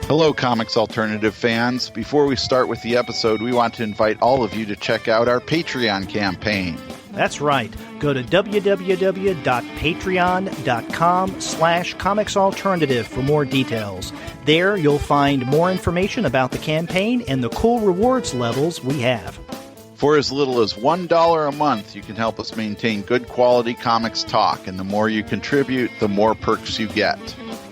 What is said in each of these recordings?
Hello, Comics Alternative fans. Before we start with the episode, we want to invite all of you to check out our Patreon campaign. That's right. Go to www.patreon.com/comicsalternative for more details. There, you'll find more information about the campaign and the cool rewards levels we have. For as little as $1 a month, you can help us maintain good quality comics talk, and the more you contribute, the more perks you get.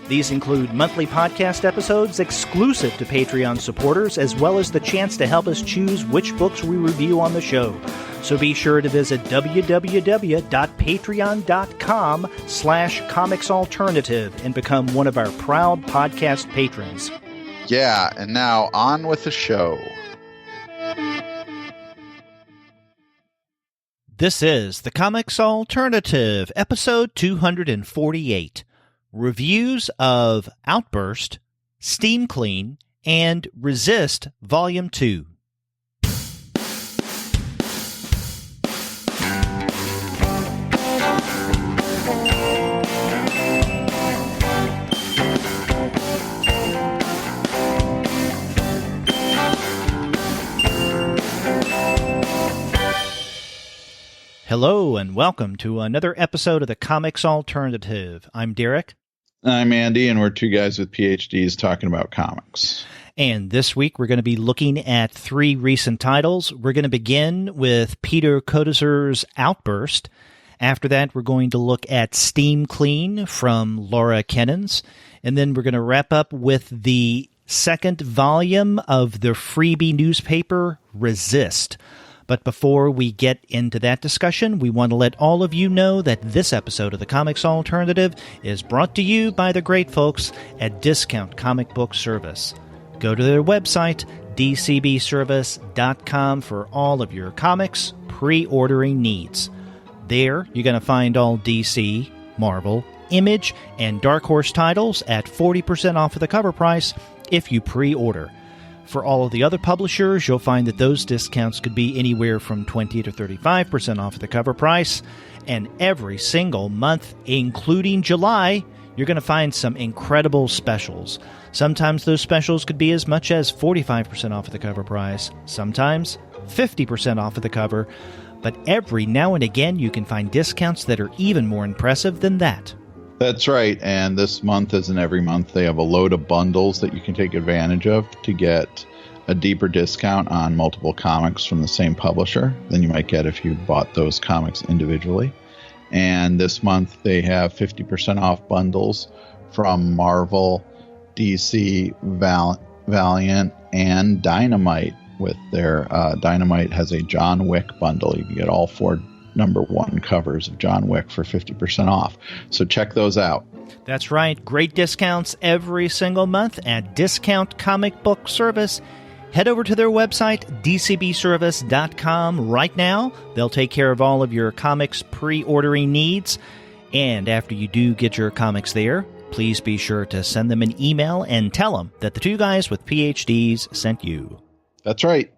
These include monthly podcast episodes exclusive to Patreon supporters, as well as the chance to help us choose which books we review on the show. So be sure to visit www.patreon.com/comicsalternative and become one of our proud podcast patrons. Yeah, and now on with the show. This is the Comics Alternative, episode 248. Reviews of Outburst, Steam Clean, and Resist Volume 2. Hello and welcome to another episode of the Comics Alternative. I'm Derek. I'm Andy, and we're two guys with PhDs talking about comics. And this week we're going to be looking at three recent titles. We're going to begin with Pieter Coudyzer's Outburst. After that, we're going to look at Steam Clean from Laura Ķeniņš. And then we're going to wrap up with the second volume of the freebie newspaper, Resist. But before we get into that discussion, we want to let all of you know that this episode of the Comics Alternative is brought to you by the great folks at Discount Comic Book Service. Go to their website, dcbservice.com, for all of your comics pre-ordering needs. There, you're going to find all DC, Marvel, Image, and Dark Horse titles at 40% off of the cover price if you pre-order. For all of the other publishers, you'll find that those discounts could be anywhere from 20 to 35% off of the cover price. And every single month, including July, you're going to find some incredible specials. Sometimes those specials could be as much as 45% off of the cover price. Sometimes 50% off of the cover. But every now and again, you can find discounts that are even more impressive than that. That's right, and this month, as in every month, they have a load of bundles that you can take advantage of to get a deeper discount on multiple comics from the same publisher than you might get if you bought those comics individually. And this month, they have 50% off bundles from Marvel, DC, Valiant, and Dynamite. With their Dynamite has a John Wick bundle. You can get all four #1 covers of John Wick for 50% off. So check those out. That's right. Great discounts every single month at Discount Comic Book Service. Head over to their website, dcbservice.com, right now. They'll take care of all of your comics pre-ordering needs. And after you do get your comics there, please be sure to send them an email and tell them that the two guys with PhDs sent you. That's right.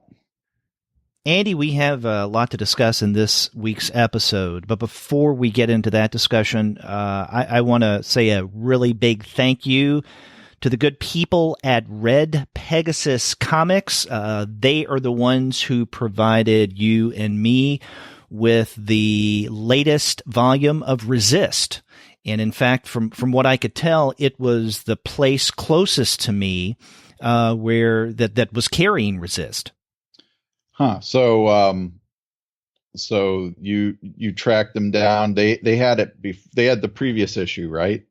Andy, we have a lot to discuss in this week's episode, but before we get into that discussion, I want to say a really big thank you to the good people at Red Pegasus Comics. They are the ones who provided you and me with the latest volume of Resist. And in fact, from what I could tell, it was the place closest to me where that was carrying Resist. Huh. So you tracked them down. They had it. They had the previous issue, right?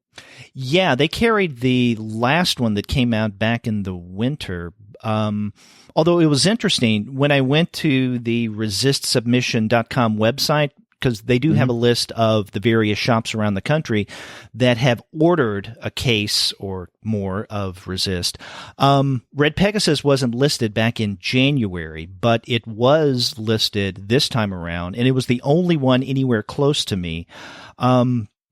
Yeah, they carried the last one that came out back in the winter. Although it was interesting when I went to the resistsubmission.com website, because they do have a list of the various shops around the country that have ordered a case or more of Resist. Red Pegasus wasn't listed back in January, but it was listed this time around, and it was the only one anywhere close to me.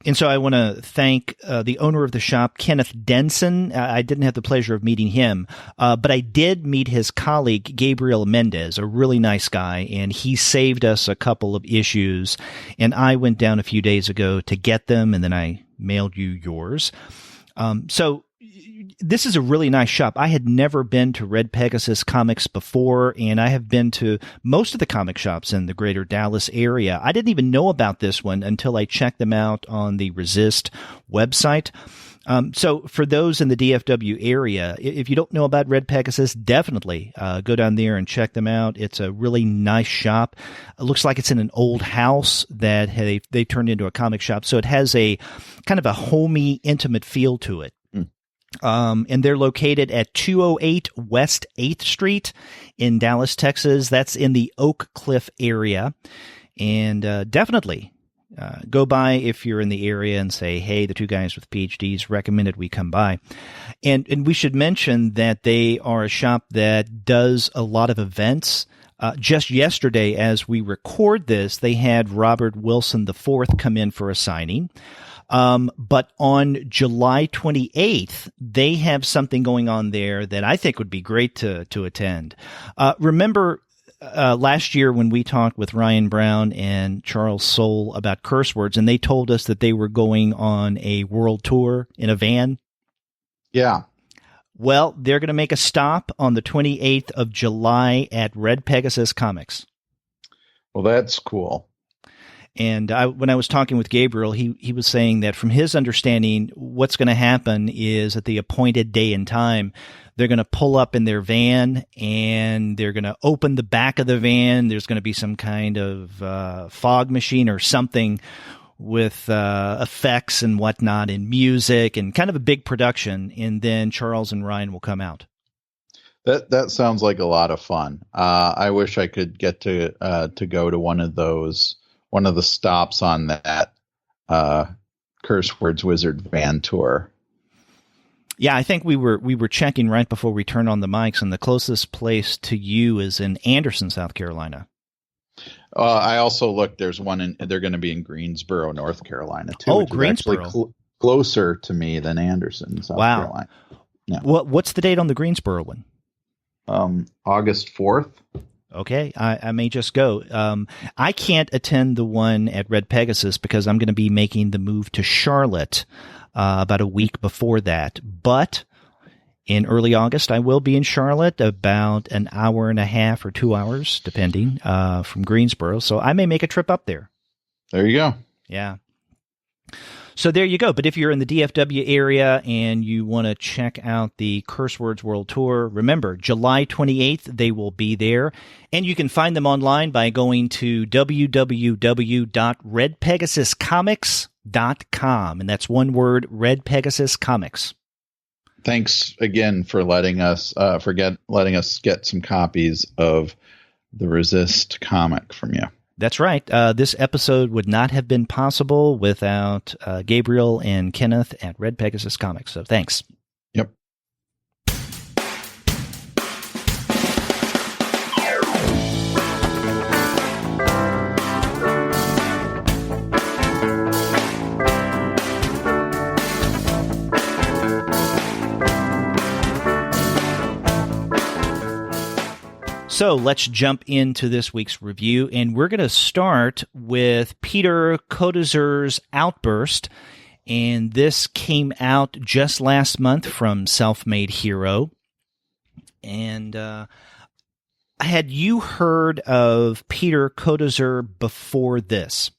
And so I want to thank the owner of the shop, Kenneth Denson. I didn't have the pleasure of meeting him, but I did meet his colleague, Gabriel Mendez, a really nice guy, and he saved us a couple of issues. And I went down a few days ago to get them, and then I mailed you yours. So this is a really nice shop. I had never been to Red Pegasus Comics before, and I have been to most of the comic shops in the greater Dallas area. I didn't even know about this one until I checked them out on the Resist website. So for those in the DFW area, if you don't know about Red Pegasus, definitely go down there and check them out. It's a really nice shop. It looks like it's in an old house that they turned into a comic shop. So it has a kind of a homey, intimate feel to it. And they're located at 208 West 8th Street in Dallas, Texas. That's in the Oak Cliff area. And definitely go by if you're in the area and say, hey, the two guys with PhDs recommended we come by. And we should mention that they are a shop that does a lot of events. Just yesterday, as we record this, they had Robert Wilson IV come in for a signing. But on July 28th, they have something going on there that I think would be great to attend. Remember last year when we talked with Ryan Brown and Charles Soule about curse words, and they told us that they were going on a world tour in a van? Yeah. Well, they're going to make a stop on the 28th of July at Red Pegasus Comics. Well, that's cool. And when I was talking with Gabriel, he was saying that from his understanding, what's going to happen is at the appointed day and time, they're going to pull up in their van and they're going to open the back of the van. There's going to be some kind of fog machine or something with effects and whatnot and music and kind of a big production. And then Charles and Ryan will come out. That sounds like a lot of fun. I wish I could get to go to one of the stops on that Curse Words Wizard van tour. Yeah, I think we were checking right before we turned on the mics, and the closest place to you is in Anderson, South Carolina. I also looked. There's one they're going to be in Greensboro, North Carolina, too. Oh, Greensboro. Closer to me than Anderson, South Carolina. Yeah. What's the date on the Greensboro one? August 4th. Okay, I may just go. I can't attend the one at Red Pegasus because I'm going to be making the move to Charlotte about a week before that. But in early August, I will be in Charlotte about an hour and a half or 2 hours, depending, from Greensboro. So I may make a trip up there. There you go. Yeah. So there you go. But if you're in the DFW area and you want to check out the Curse Words World Tour, remember, July 28th, they will be there. And you can find them online by going to www.redpegasuscomics.com. And that's one word, Red Pegasus Comics. Thanks again for letting us get some copies of the Resist comic from you. That's right. This episode would not have been possible without Gabriel and Kenneth at Red Pegasus Comics. So thanks. Yep. So let's jump into this week's review, and we're going to start with Pieter Coudyzer's Outburst, and this came out just last month from SelfMadeHero. And had you heard of Pieter Coudyzer before this?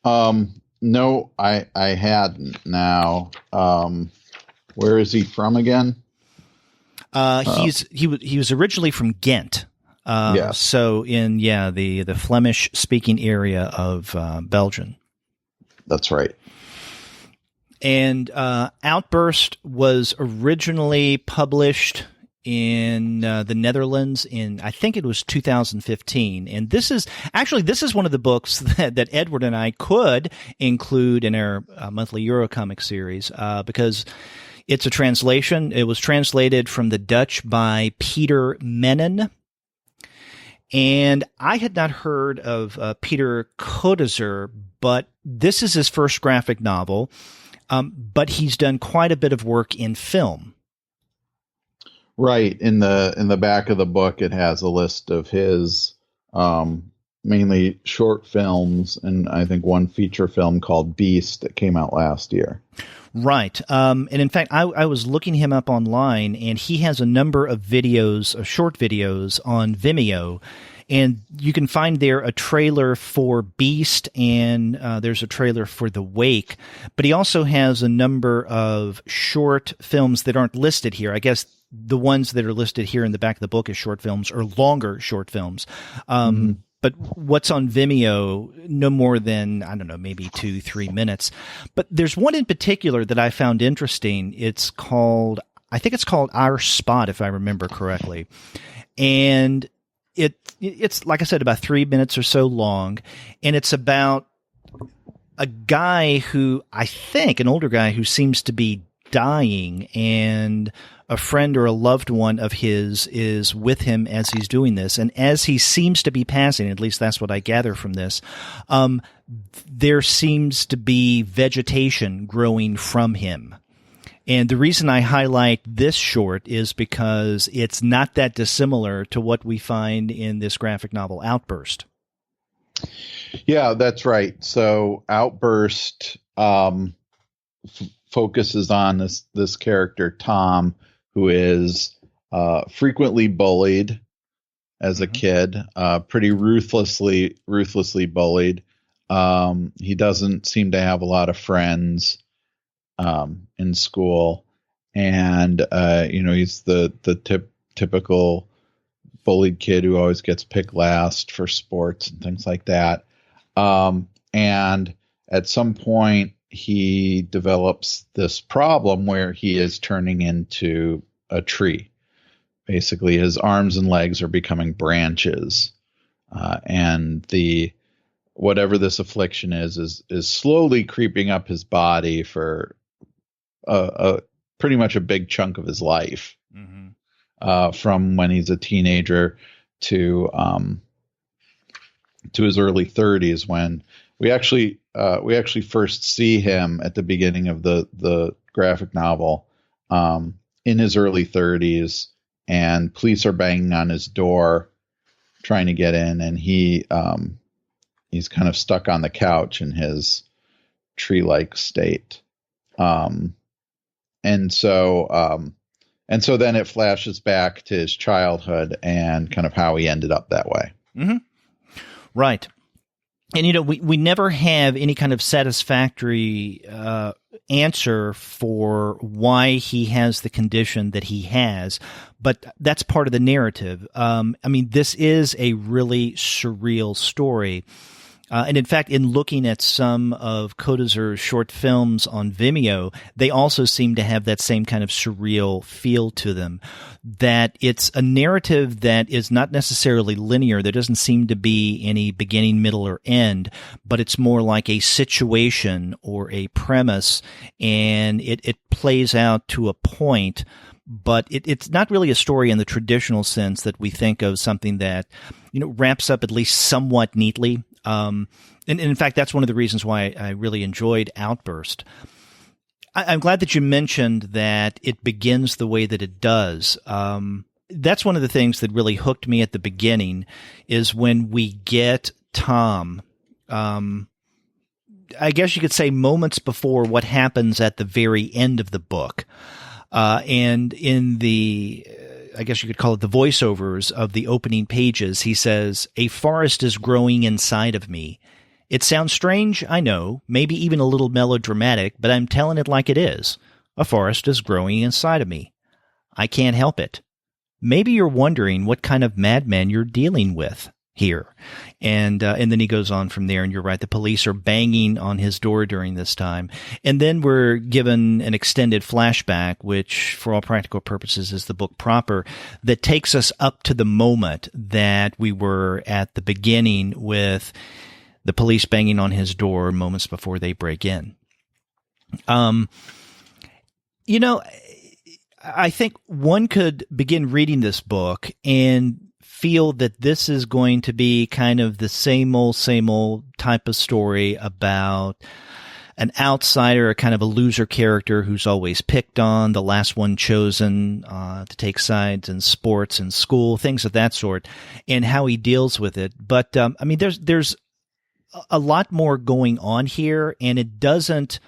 No, I hadn't. Now, where is he from again? He was originally from Ghent. Yes. So in the Flemish speaking area of Belgium. That's right. And Outburst was originally published in the Netherlands in, I think it was 2015. And this is one of the books that Edward and I could include in our monthly Eurocomic series because it's a translation. It was translated from the Dutch by Pieter Mennen. And I had not heard of Pieter Coudyzer, but this is his first graphic novel. But he's done quite a bit of work in film. Right. In the back of the book, it has a list of his mainly short films, and I think one feature film called Beast that came out last year. Right. And in fact, I was looking him up online, and he has a number of videos, short videos on Vimeo. And you can find there a trailer for Beast, and there's a trailer for The Wake. But he also has a number of short films that aren't listed here. I guess the ones that are listed here in the back of the book as short films are longer short films. But what's on Vimeo, no more than, I don't know, maybe 2-3 minutes. But there's one in particular that I found interesting. I think it's called Our Spot, if I remember correctly. And it's, like I said, about 3 minutes or so long. And it's about a guy who, I think, an older guy who seems to be dying, and a friend or a loved one of his is with him as he's doing this. And as he seems to be passing, at least that's what I gather from this, there seems to be vegetation growing from him. And the reason I highlight this short is because it's not that dissimilar to what we find in this graphic novel, Outburst. Yeah, that's right. So Outburst focuses on this character, Tom, who is frequently bullied as a kid, pretty ruthlessly bullied. He doesn't seem to have a lot of friends in school, and he's the typical bullied kid who always gets picked last for sports and things like that. And at some point, he develops this problem where he is turning into a tree. Basically, his arms and legs are becoming branches, and whatever this affliction is slowly creeping up his body for pretty much a big chunk of his life, from when he's a teenager to his early 30s, when we actually first see him at the beginning of the graphic novel, in his early 30s, and police are banging on his door trying to get in, and he's kind of stuck on the couch in his tree-like state. And so then it flashes back to his childhood and kind of how he ended up that way. Mm-hmm. Right. And, we never have any kind of satisfactory answer for why he has the condition that he has, but that's part of the narrative. This is a really surreal story. And in fact, in looking at some of Coudyzer's short films on Vimeo, they also seem to have that same kind of surreal feel to them, that it's a narrative that is not necessarily linear. There doesn't seem to be any beginning, middle, or end, but it's more like a situation or a premise, and it plays out to a point. But it's not really a story in the traditional sense that we think of something that, wraps up at least somewhat neatly. And in fact, that's one of the reasons why I really enjoyed Outburst. I'm glad that you mentioned that it begins the way that it does. That's one of the things that really hooked me at the beginning, is when we get Tom, I guess you could say moments before what happens at the very end of the book. And in I guess you could call it the voiceovers of the opening pages, he says, "A forest is growing inside of me. It sounds strange, I know, maybe even a little melodramatic, but I'm telling it like it is. A forest is growing inside of me. I can't help it. Maybe you're wondering what kind of madman you're dealing with here." And then he goes on from there, and you're right, the police are banging on his door during this time. And then we're given an extended flashback, which for all practical purposes is the book proper, that takes us up to the moment that we were at the beginning with the police banging on his door moments before they break in. I think one could begin reading this book and feel that this is going to be kind of the same old type of story about an outsider, a kind of a loser character who's always picked on, the last one chosen to take sides in sports and school, things of that sort, and how he deals with it. But I mean, there's a lot more going on here, and it doesn't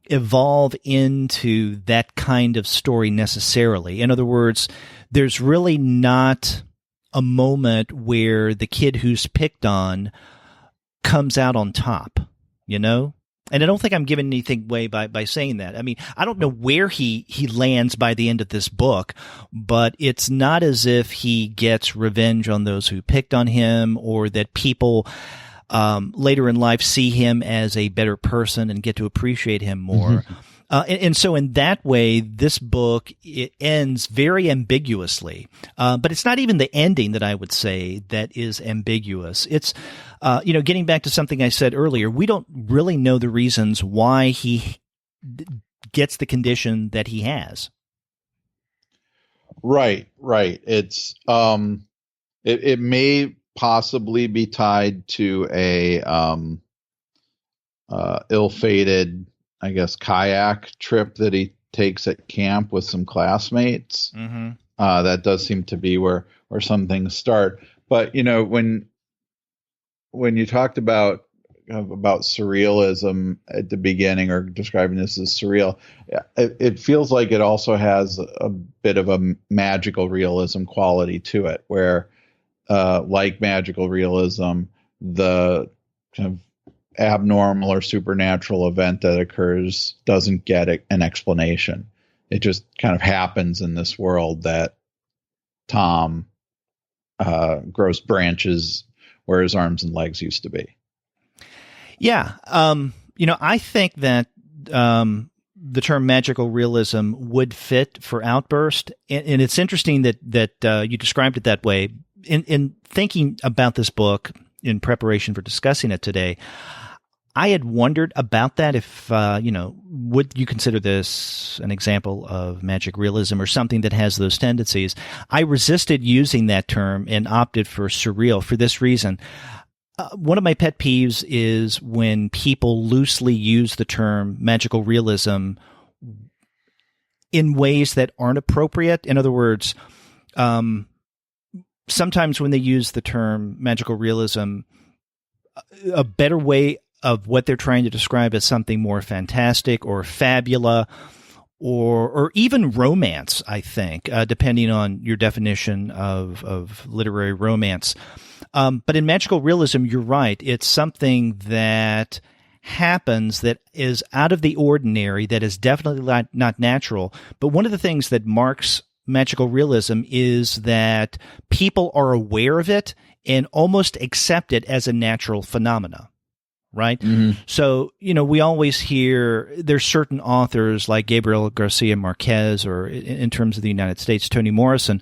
evolve into that kind of story necessarily. In other words, there's really not a moment where the kid who's picked on comes out on top, you know? And I don't think I'm giving anything away by saying that. I mean, I don't know where he lands by the end of this book, but it's not as if he gets revenge on those who picked on him, or that people later in life see him as a better person and get to appreciate him more. And so in that way, this book, it ends very ambiguously. But it's not even the ending that I would say that is ambiguous. It's, getting back to something I said earlier, we don't really know the reasons why he gets the condition that he has. Right. It's, it may possibly be tied to a, ill-fated, I guess, kayak trip that he takes at camp with some classmates. That does seem to be where some things start. But, when you talked about surrealism at the beginning, or describing this as surreal, it feels like it also has a bit of a magical realism quality to it, where, like magical realism, the kind of abnormal or supernatural event that occurs doesn't get an explanation. It just kind of happens in this world that Tom grows branches where his arms and legs used to be. Yeah. I think that the term magical realism would fit for Outburst. And it's interesting that you described it that way. In thinking about this book in preparation for discussing it today, I had wondered about that. If, would you consider this an example of magic realism or something that has those tendencies? I resisted using that term and opted for surreal for this reason. One of my pet peeves is when people loosely use the term magical realism in ways that aren't appropriate. In other words, sometimes when they use the term magical realism, a better way of what they're trying to describe as something more fantastic or fabula, or even romance, I think, depending on your definition of literary romance. But in magical realism, you're right. It's something that happens that is out of the ordinary, that is definitely not natural. But one of the things that marks magical realism is that people are aware of it and almost accept it as a natural phenomena. Right? Mm-hmm. So, we always hear there's certain authors like Gabriel Garcia Marquez, or in terms of the United States, Toni Morrison,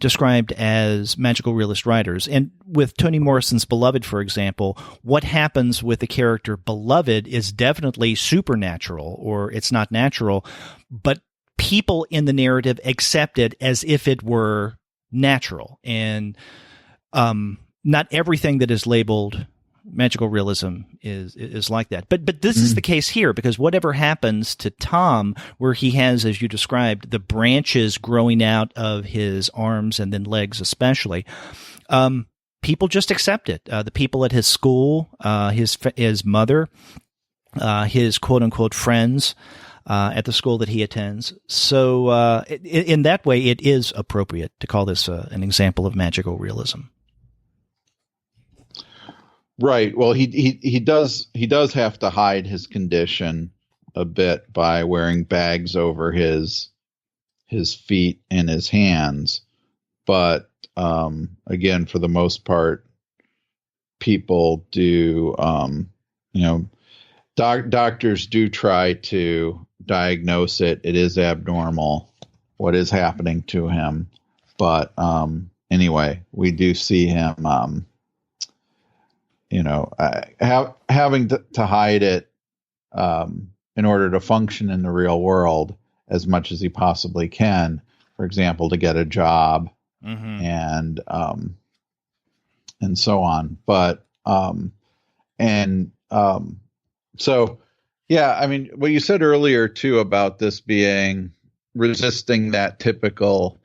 described as magical realist writers. And with Toni Morrison's Beloved, for example, what happens with the character Beloved is definitely supernatural, or it's not natural, but people in the narrative accept it as if it were natural. And not everything that is labeled magical realism is like that. But this is the case here, because whatever happens to Tom, where he has, as you described, the branches growing out of his arms and then legs especially, people just accept it. The people at his school, his mother, his quote-unquote friends at the school that he attends. So in that way, it is appropriate to call this an example of magical realism. Right. Well, he does have to hide his condition a bit by wearing bags over his feet and his hands. But again, for the most part, people do, doctors do try to diagnose it. It is abnormal, what is happening to him. But anyway, we do see him, having to hide it in order to function in the real world as much as he possibly can. For example, to get a job and so on. But so Yeah, I mean, what you said earlier too about this being resisting that typical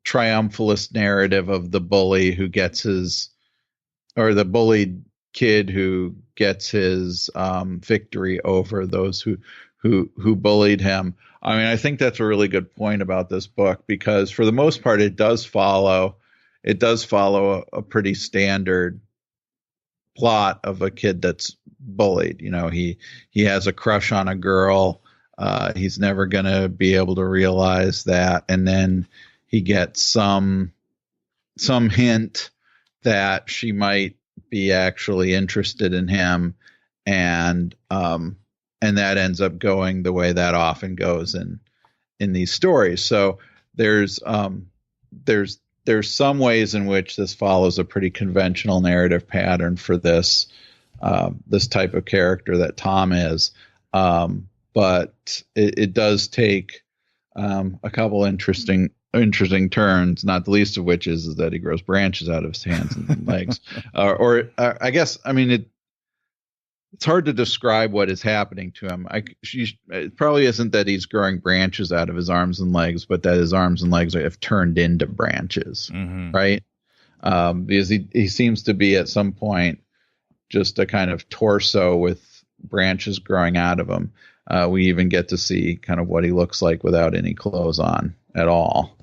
triumphalist narrative of the bully who gets his, or the bullied kid who gets his victory over those who bullied him. I mean, I think that's a really good point about this book, because for the most part, it does follow a pretty standard plot of a kid that's bullied. You know, he has a crush on a girl. He's never going to be able to realize that. And then he gets some hint that she might be actually interested in him. And that ends up going the way that often goes in these stories. So there's some ways in which this follows a pretty conventional narrative pattern for this type of character that Tom is. But it does take a couple interesting turns, not the least of which is that he grows branches out of his hands and legs. I guess, I mean, it's hard to describe what is happening to him. It probably isn't that he's growing branches out of his arms and legs, but that his arms and legs have turned into branches, right? Because he seems to be at some point just a kind of torso with branches growing out of him. We even get to see kind of what he looks like without any clothes on at all.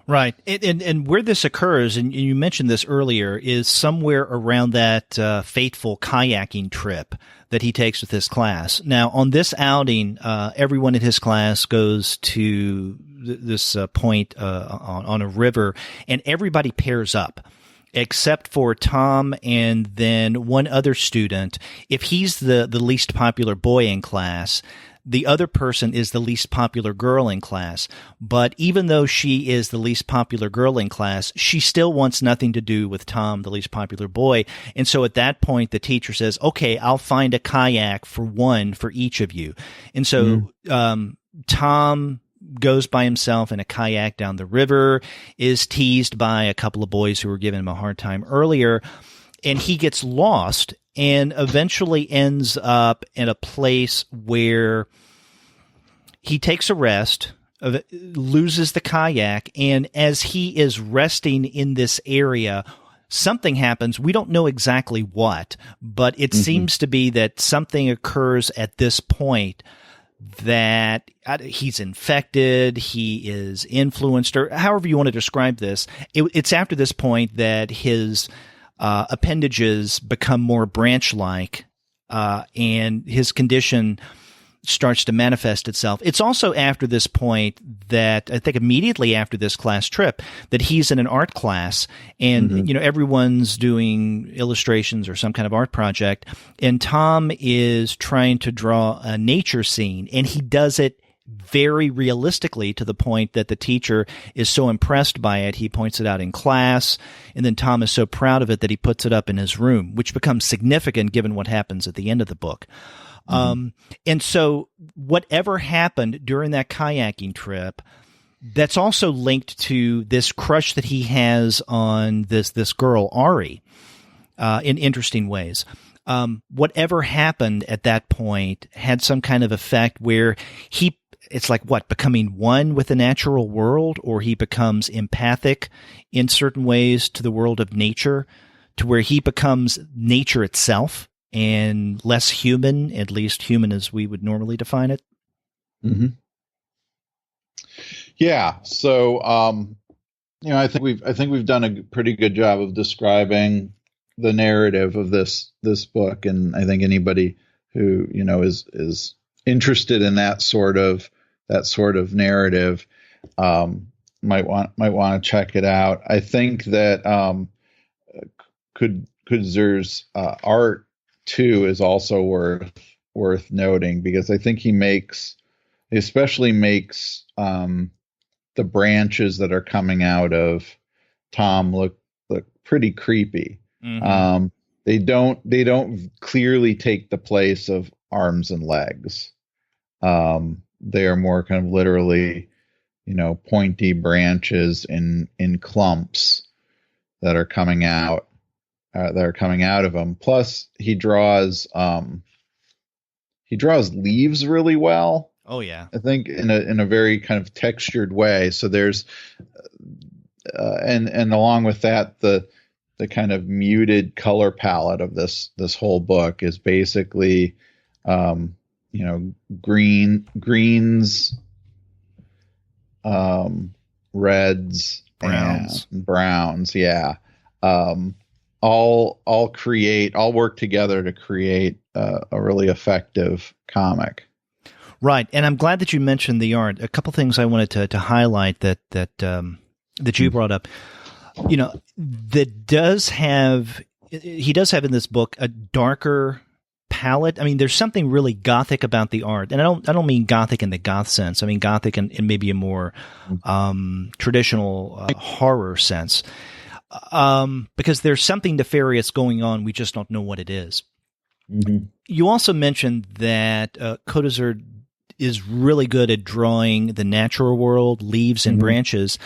Right. And where this occurs, and you mentioned this earlier, is somewhere around that fateful kayaking trip that he takes with his class. Now, on this outing, everyone in his class goes to this point on a river, and everybody pairs up, except for Tom and then one other student. If he's the least popular boy in class, the other person is the least popular girl in class. But even though she is the least popular girl in class, she still wants nothing to do with Tom, the least popular boy. And so at that point, the teacher says, okay, I'll find a kayak for one for each of you. And so Tom goes by himself in a kayak down the river, is teased by a couple of boys who were giving him a hard time earlier, and he gets lost and eventually ends up in a place where he takes a rest, loses the kayak, and as he is resting in this area, something happens. We don't know exactly what, but it seems to be that something occurs at this point that he's infected, he is influenced, or however you want to describe this. It's after this point that his appendages become more branch-like, and his condition starts to manifest itself. It's also after this point that, I think immediately after this class trip, that he's in an art class, and everyone's doing illustrations or some kind of art project, and Tom is trying to draw a nature scene, and he does it very realistically to the point that the teacher is so impressed by it, he points it out in class, and then Tom is so proud of it that he puts it up in his room, which becomes significant given what happens at the end of the book. And so whatever happened during that kayaking trip, that's also linked to this crush that he has on this girl, Ari, in interesting ways. Whatever happened at that point had some kind of effect where it's like becoming one with the natural world, or he becomes empathic in certain ways to the world of nature, to where he becomes nature itself and less human, at least human as we would normally define it. Yeah. So, I think we've done a pretty good job of describing the narrative of this book, and I think anybody who is interested in that sort of narrative might want to check it out. I think that Coudyzer's art too is also worth noting, because I think he especially makes the branches that are coming out of Tom look pretty creepy. They don't clearly take the place of arms and legs. They are more kind of literally, pointy branches in clumps that are coming out. that are coming out of him. Plus, he draws leaves really well. Oh yeah, I think in a very kind of textured way. So there's and along with that, the kind of muted color palette of this whole book is basically greens, reds, browns, and browns. Yeah. All work together to create a really effective comic. Right. And I'm glad that you mentioned the art. A couple things I wanted to highlight that you brought up. He does have in this book a darker palette. I mean, there's something really gothic about the art, and I don't mean gothic in the goth sense. I mean gothic in maybe a more traditional horror sense, because there's something nefarious going on. We just don't know what it is. Mm-hmm. You also mentioned that Coudyzer is really good at drawing the natural world, leaves and branches,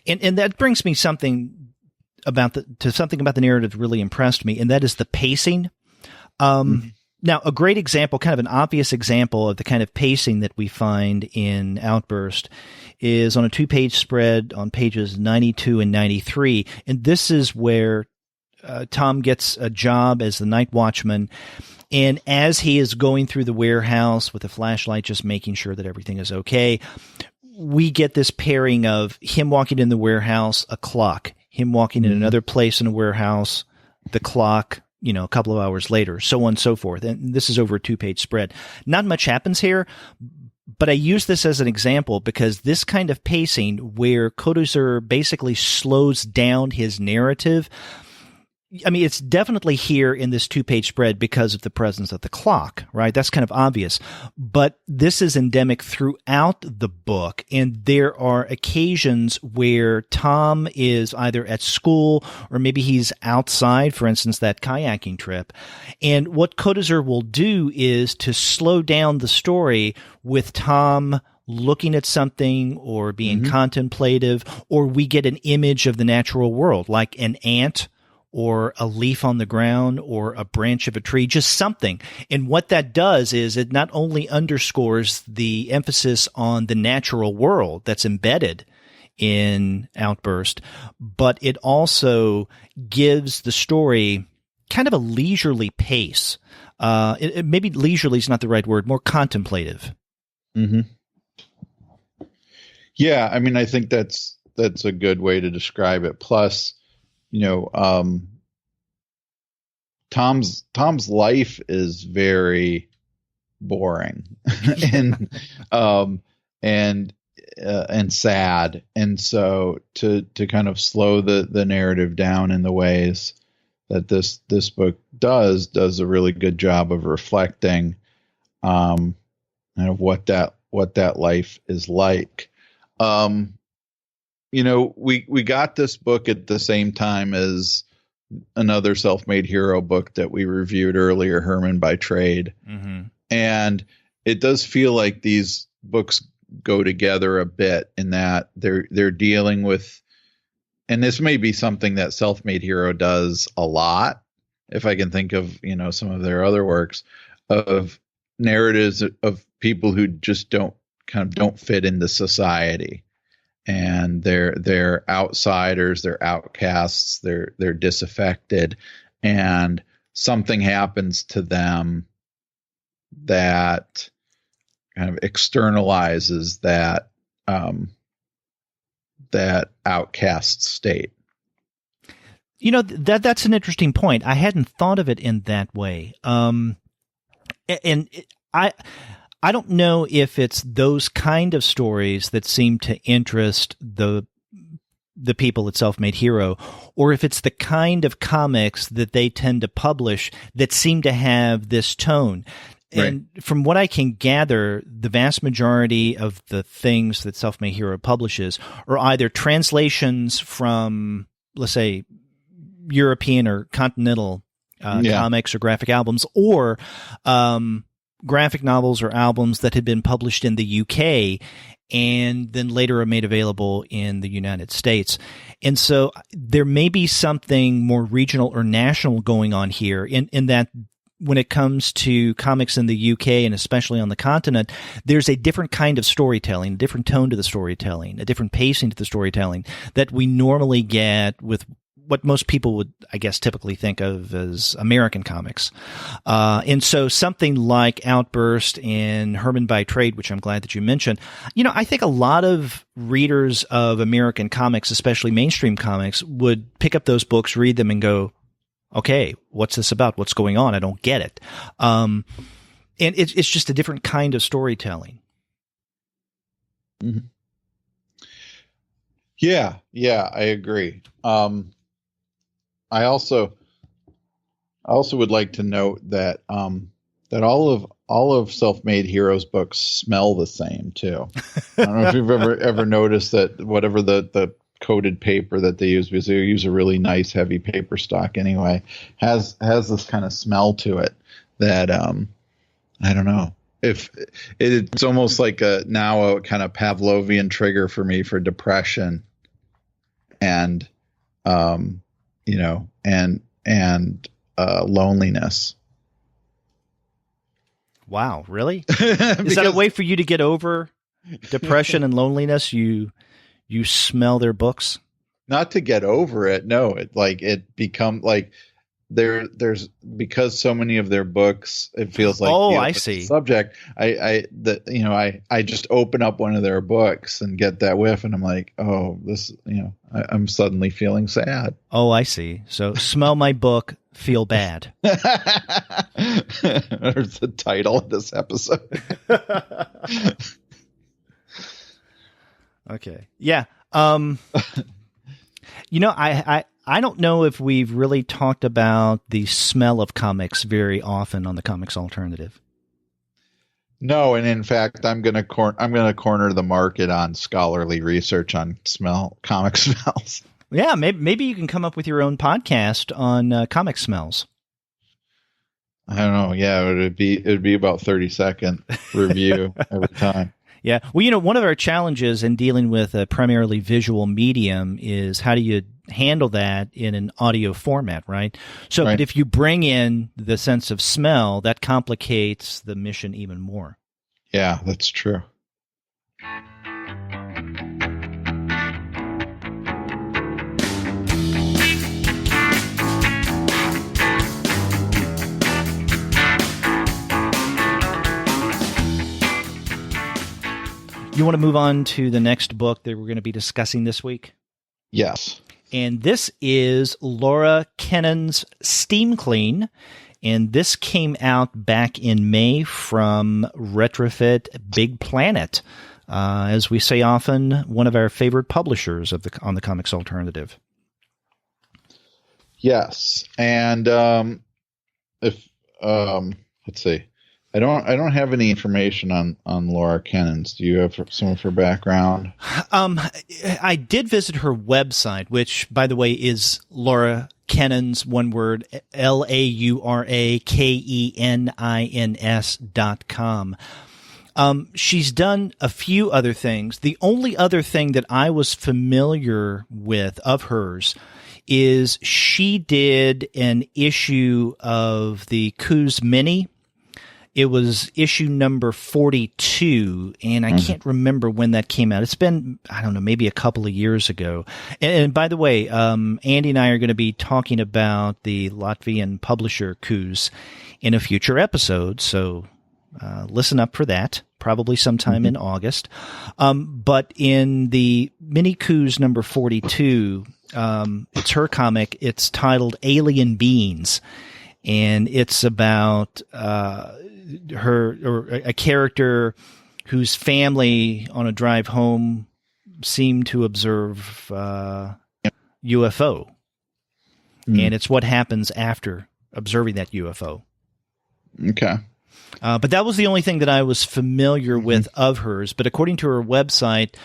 and that brings me something about the narrative that really impressed me, and that is the pacing. Now, a great example, kind of an obvious example of the kind of pacing that we find in Outburst is on a 2-page spread on pages 92 and 93. And this is where Tom gets a job as the night watchman. And as he is going through the warehouse with a flashlight, just making sure that everything is okay, we get this pairing of him walking in the warehouse, a clock, him walking in another place in a warehouse, the clock, a couple of hours later, so on and so forth. And this is over a 2-page spread. Not much happens here, but I use this as an example because this kind of pacing where Coudyzer basically slows down his narrative, I mean, it's definitely here in this 2-page spread because of the presence of the clock, right? That's kind of obvious. But this is endemic throughout the book, and there are occasions where Tom is either at school or maybe he's outside, for instance, that kayaking trip. And what Coudyzer will do is to slow down the story with Tom looking at something or being contemplative, or we get an image of the natural world, like an ant or a leaf on the ground or a branch of a tree, just something. And what that does is it not only underscores the emphasis on the natural world that's embedded in Outburst, but it also gives the story kind of a leisurely pace. Maybe leisurely is not the right word, more contemplative. Mm-hmm. Yeah, I mean, I think that's a good way to describe it. Plus, Tom's life is very boring and sad. And so to kind of slow the narrative down in the ways that this book does a really good job of reflecting kind of what that life is like. We got this book at the same time as another self-made hero book that we reviewed earlier, Herman by Trade. Mm-hmm. And it does feel like these books go together a bit in that they're dealing with, and this may be something that Self-Made Hero does a lot, if I can think of, some of their other works, of narratives of people who just don't fit into society. And they're outsiders, they're outcasts, they're disaffected, and something happens to them that kind of externalizes that outcast state. That's an interesting point. I hadn't thought of it in that way. I don't know if it's those kind of stories that seem to interest the people at Self-Made Hero, or if it's the kind of comics that they tend to publish that seem to have this tone. Right. And from what I can gather, the vast majority of the things that Self-Made Hero publishes are either translations from, let's say, European or continental comics or graphic albums, or graphic novels or albums that had been published in the UK and then later are made available in the United States. And so there may be something more regional or national going on here in that when it comes to comics in the UK and especially on the continent, there's a different kind of storytelling, a different tone to the storytelling, a different pacing to the storytelling that we normally get with what most people would, I guess, typically think of as American comics. And so something like Outburst and Herman by Trade, which I'm glad that you mentioned, I think a lot of readers of American comics, especially mainstream comics, would pick up those books, read them, and go, okay, what's this about? What's going on? I don't get it. And it's just a different kind of storytelling. Mm-hmm. Yeah, I agree. I also would like to note that that all of Self-Made Hero's books smell the same too. I don't know if you've ever noticed that whatever the coated paper that they use, because they use a really nice heavy paper stock anyway, has this kind of smell to it that I don't know. If it's almost like now a kind of Pavlovian trigger for me for depression and loneliness. Wow, really? Is that a way for you to get over depression and loneliness? You smell their books? Not to get over it. No, it become like there's because so many of their books, it feels like I see. Subject. I just open up one of their books and get that whiff, and I'm like, oh, this, I'm suddenly feeling sad. Oh, I see. So smell my book, feel bad. There's the title of this episode. Okay. Yeah. I don't know if we've really talked about the smell of comics very often on the Comics Alternative. No, and in fact, I'm going to corner the market on scholarly research on comic smells. Yeah, maybe you can come up with your own podcast on comic smells. I don't know. Yeah, it'd be about 30-second review every time. Yeah. Well, one of our challenges in dealing with a primarily visual medium is how do you handle that in an audio format, right? So right. But if you bring in the sense of smell, that complicates the mission even more. Yeah, that's true. You want to move on to the next book that we're going to be discussing this week? Yes. And this is Laura Kennan's Steam Clean. And this came out back in May from Retrofit Big Planet. As we say often, one of our favorite publishers on the Comics Alternative. Yes. And let's see. I don't have any information on Laura Kennan's. Do you have some of her background? I did visit her website, which, by the way, is Laura Kennan's, one word, LauraKenins.com. She's done a few other things. The only other thing that I was familiar with of hers is she did an issue of the Coudyzer Mini. It was issue number 42, and I can't remember when that came out. It's been, I don't know, maybe a couple of years ago. And by the way, Andy and I are going to be talking about the Latvian publisher Coudyzer in a future episode, so listen up for that, probably sometime in August. But in the Mini Coudyzer number 42, it's her comic. It's titled Alien Beings, and it's about her or a character whose family on a drive home seemed to observe UFO. And it's what happens after observing that UFO. Okay. But that was the only thing that I was familiar with of hers. But according to her website,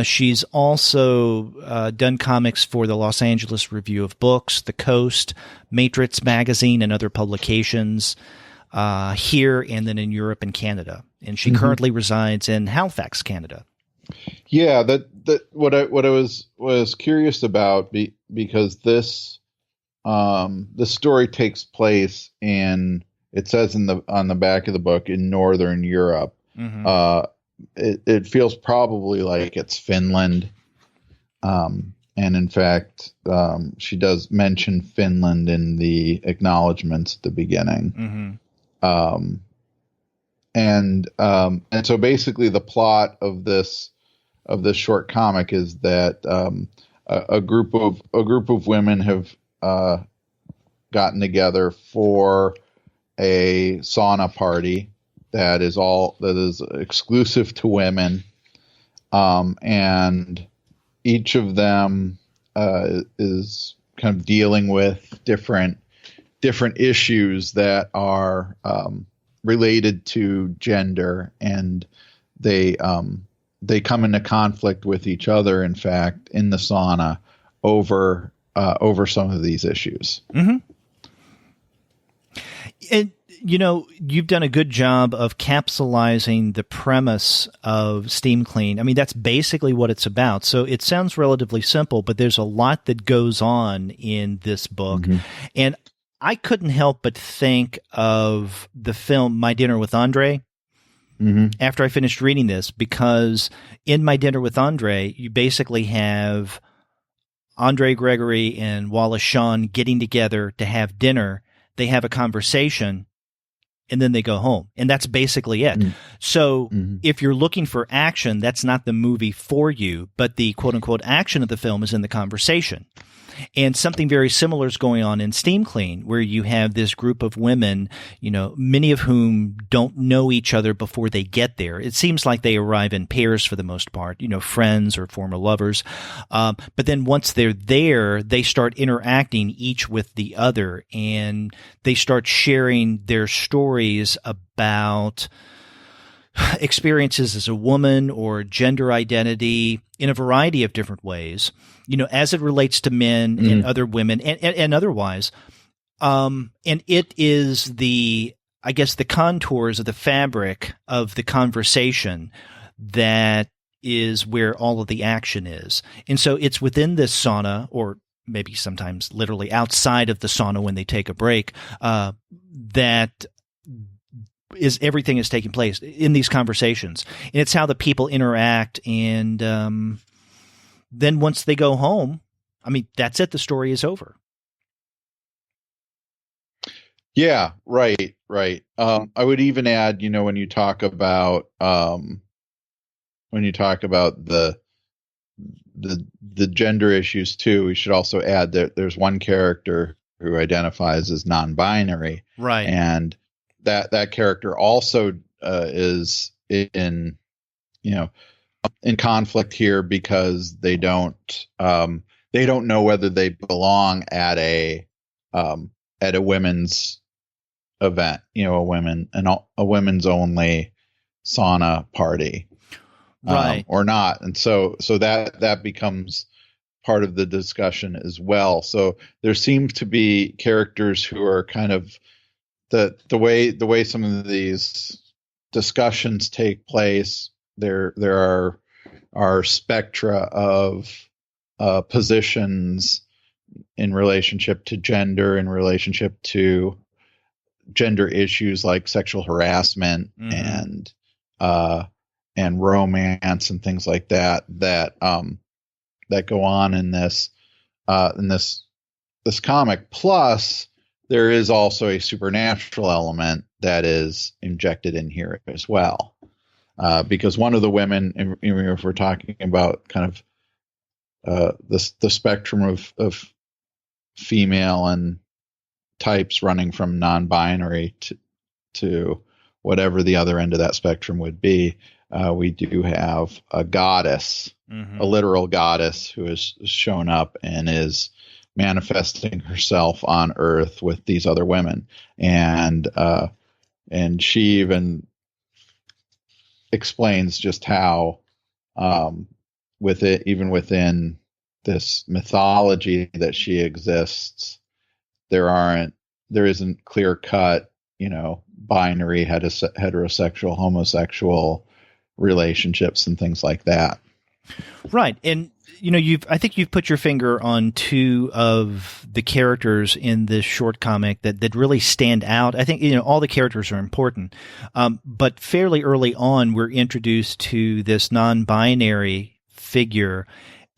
she's also done comics for the Los Angeles Review of Books, The Coast, Matrix Magazine, and other publications here and then in Europe and Canada. And she currently resides in Halifax, Canada. Yeah, that what I was curious about because this story takes place in, it says on the back of the book, in Northern Europe. Mm-hmm. It feels probably like it's Finland. And in fact, she does mention Finland in the acknowledgments at the beginning. Mm-hmm. And so basically the plot of this short comic is that a group of women have gotten together for a sauna party that is exclusive to women, and each of them is kind of dealing with different issues that are related to gender, and they come into conflict with each other, in fact, in the sauna over some of these issues. Mm-hmm. And, you've done a good job of capsulizing the premise of Steam Clean. I mean, that's basically what it's about. So it sounds relatively simple, but there's a lot that goes on in this book. Mm-hmm. And I couldn't help but think of the film My Dinner with Andre. Mm-hmm. After I finished reading this, because in My Dinner with Andre, you basically have Andre Gregory and Wallace Shawn getting together to have dinner. They have a conversation, and then they go home. And that's basically it. Mm-hmm. So if you're looking for action, that's not the movie for you, but the quote-unquote action of the film is in the conversation. And something very similar is going on in Steam Clean, where you have this group of women, many of whom don't know each other before they get there. It seems like they arrive in pairs for the most part, friends or former lovers. But then once they're there, they start interacting each with the other, and they start sharing their stories about experiences as a woman or gender identity in a variety of different ways, as it relates to men and other women and otherwise. And it is the contours of the fabric of the conversation that is where all of the action is. And so it's within this sauna, or maybe sometimes literally outside of the sauna when they take a break, that everything is taking place in these conversations, and it's how the people interact. And then once they go home, I mean, that's it. The story is over. Yeah, right. I would even add, when you talk about the gender issues too, we should also add that there's one character who identifies as non-binary, right? And that character also is in conflict here, because they don't know whether they belong at a women's event, a women's only sauna party, right, or not. And so that becomes part of the discussion as well. So there seems to be characters who are kind of the way some of these discussions take place. There are spectra of positions in relationship to gender, in relationship to gender issues like sexual harassment and romance and things like that go on in this comic. Plus, there is also a supernatural element that is injected in here as well, because one of the women, if we're talking about kind of the spectrum of female and types running from non-binary to whatever the other end of that spectrum would be, we do have a goddess, a literal goddess, who has shown up and is manifesting herself on Earth with these other women, and she even explains just how, within this mythology that she exists, there isn't clear cut, binary, heterosexual, homosexual relationships and things like that. Right. And, I think you've put your finger on two of the characters in this short comic that really stand out. I think, all the characters are important. But fairly early on, we're introduced to this non-binary figure,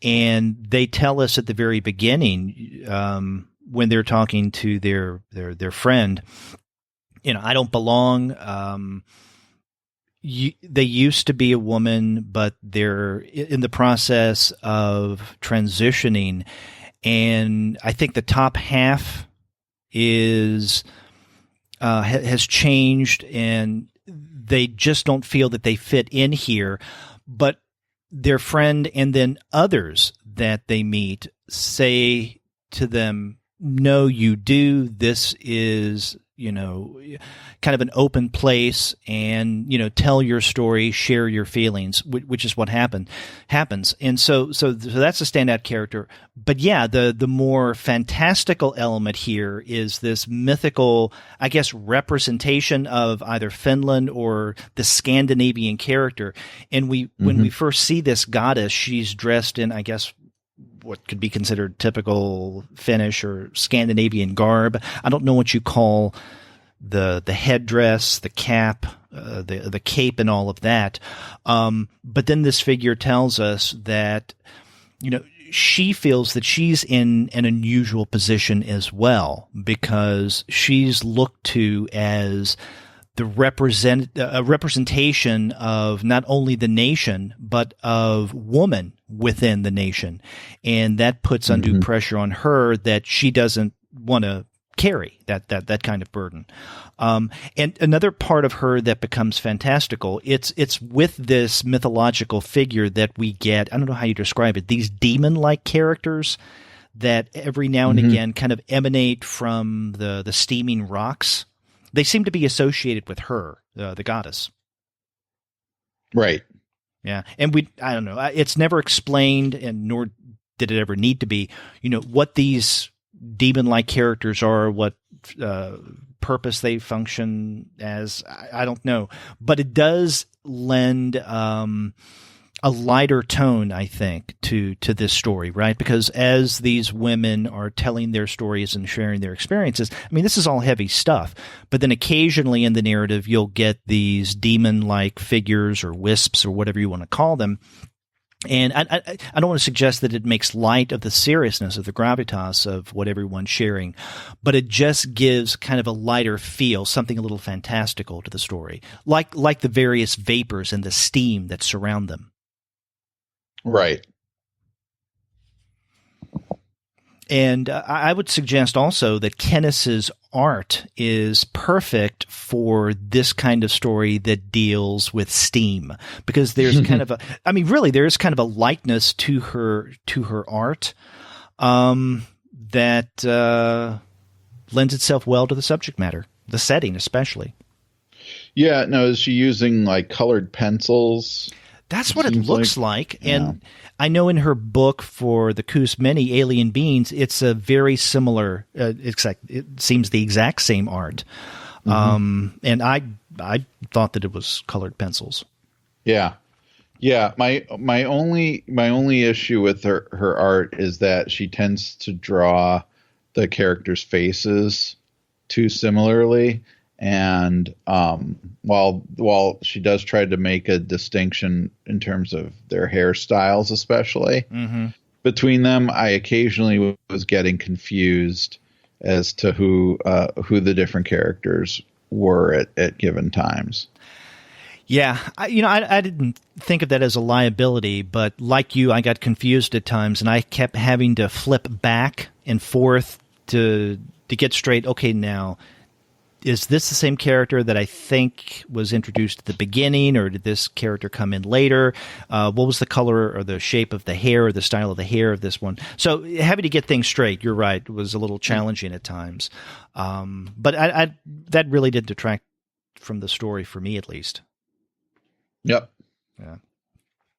and they tell us at the very beginning, when they're talking to their friend, I don't belong. They used to be a woman, but they're in the process of transitioning. And I think the top half has changed, and they just don't feel that they fit in here. But their friend and then others that they meet say to them, no, you do. This is, kind of an open place, and, tell your story, share your feelings, which is what happens. And so that's a standout character. But yeah, the more fantastical element here is this mythical, I guess, representation of either Finland or the Scandinavian character. And when we first see this goddess, she's dressed in, I guess, what could be considered typical Finnish or Scandinavian garb. I don't know what you call the headdress, the cap, the cape, and all of that. But then this figure tells us that, she feels that she's in an unusual position as well, because she's looked to as the representation of not only the nation, but of woman within the nation. And that puts undue pressure on her that she doesn't want to carry that kind of burden. And another part of her that becomes fantastical, it's with this mythological figure that we get, I don't know how you describe it, these demon-like characters that every now and again kind of emanate from the steaming rocks. They seem to be associated with her, the goddess. Right. Yeah. And I don't know, it's never explained, and nor did it ever need to be, what these demon-like characters are, what purpose they function as. I don't know. But it does lend a lighter tone, I think, to this story, right? Because as these women are telling their stories and sharing their experiences, I mean, this is all heavy stuff. But then occasionally in the narrative, you'll get these demon-like figures or wisps or whatever you want to call them. And I don't want to suggest that it makes light of the seriousness of the gravitas of what everyone's sharing, but it just gives kind of a lighter feel, something a little fantastical to the story, like the various vapors and the steam that surround them. Right. And I would suggest also that Ķeniņš's art is perfect for this kind of story that deals with steam, because there's kind of there's kind of a lightness to her art that lends itself well to the subject matter, the setting especially. Yeah. No, is she using like colored pencils? That's what it looks like. And I know in her book for the Kus Many Alien Beings, it's a very similar, it seems the exact same art. And I thought that it was colored pencils. Yeah. Yeah. My only issue with her art is that she tends to draw the characters' faces too similarly. And while she does try to make a distinction in terms of their hairstyles, especially between them, I occasionally was getting confused as to who the different characters were at given times. Yeah, I didn't think of that as a liability, but like you, I got confused at times, and I kept having to flip back and forth to get straight. Okay, now, is this the same character that I think was introduced at the beginning, or did this character come in later? What was the color or the shape of the hair or the style of the hair of this one? So having to get things straight, you're right, was a little challenging at times. But I that really did detract from the story for me, at least. Yep. Yeah.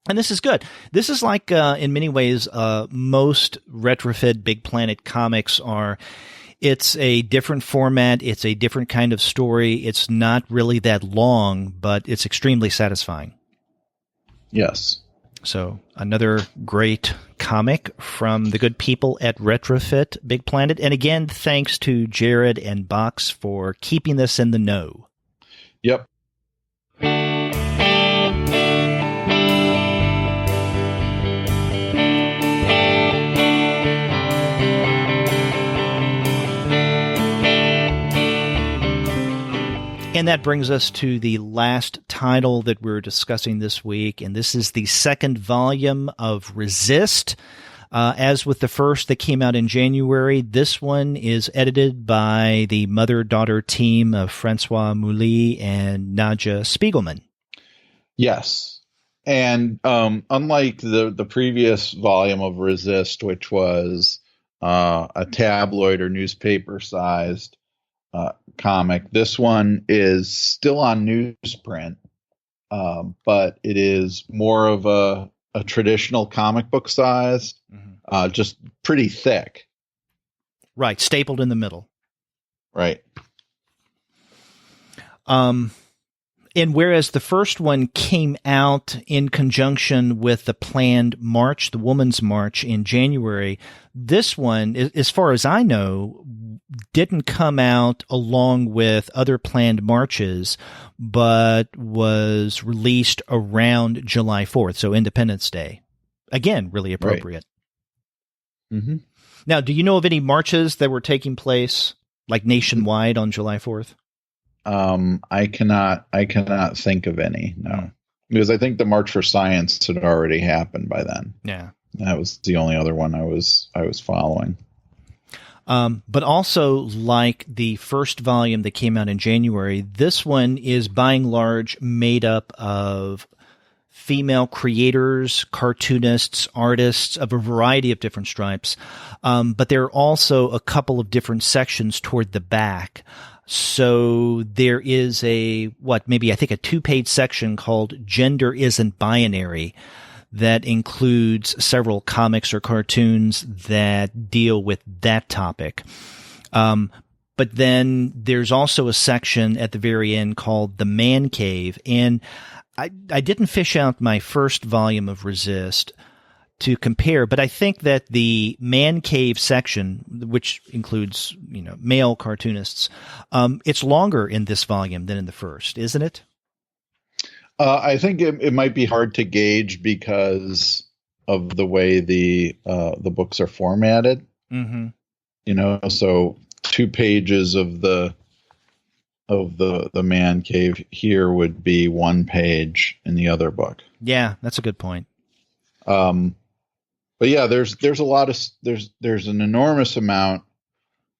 And this is good. This is like, in many ways, most Retrofit Big Planet comics are. It's a different format. It's a different kind of story. It's not really that long, but it's extremely satisfying. Yes. So another great comic from the good people at Retrofit Big Planet. And again, thanks to Jared and Box for keeping this in the know. Yep. And that brings us to the last title that we're discussing this week, and this is the second volume of Resist. As with the first that came out in January, this one is edited by the mother-daughter team of Françoise Mouly and Nadja Spiegelman. Yes. And unlike the previous volume of Resist, which was a tabloid or newspaper-sized comic, this one is still on newsprint, but it is more of a traditional comic book size, just pretty thick. Right, stapled in the middle. Right. And whereas the first one came out in conjunction with the planned march, the Women's March in January, this one, as far as I know, didn't come out along with other planned marches, but was released around July 4th, so Independence Day. Again, really appropriate. Right. Mm-hmm. Now, do you know of any marches that were taking place, like nationwide on July 4th? I cannot think of any, no. Because I think the March for Science had already happened by then. Yeah. That was the only other one I was following. But also, like the first volume that came out in January, this one is by and large made up of female creators, cartoonists, artists of a variety of different stripes. But there are also a couple of different sections toward the back. So there is maybe I think a 2-page section called Gender Isn't Binary that includes several comics or cartoons that deal with that topic. But then there's also a section at the very end called The Man Cave. And I didn't fish out my first volume of Resist to compare, but I think that the Man Cave section, which includes, male cartoonists, it's longer in this volume than in the first, isn't it? I think it might be hard to gauge because of the way the books are formatted. Mm-hmm. So 2 pages of the Man Cave here would be 1 page in the other book. Yeah, that's a good point. But yeah, there's a lot of there's an enormous amount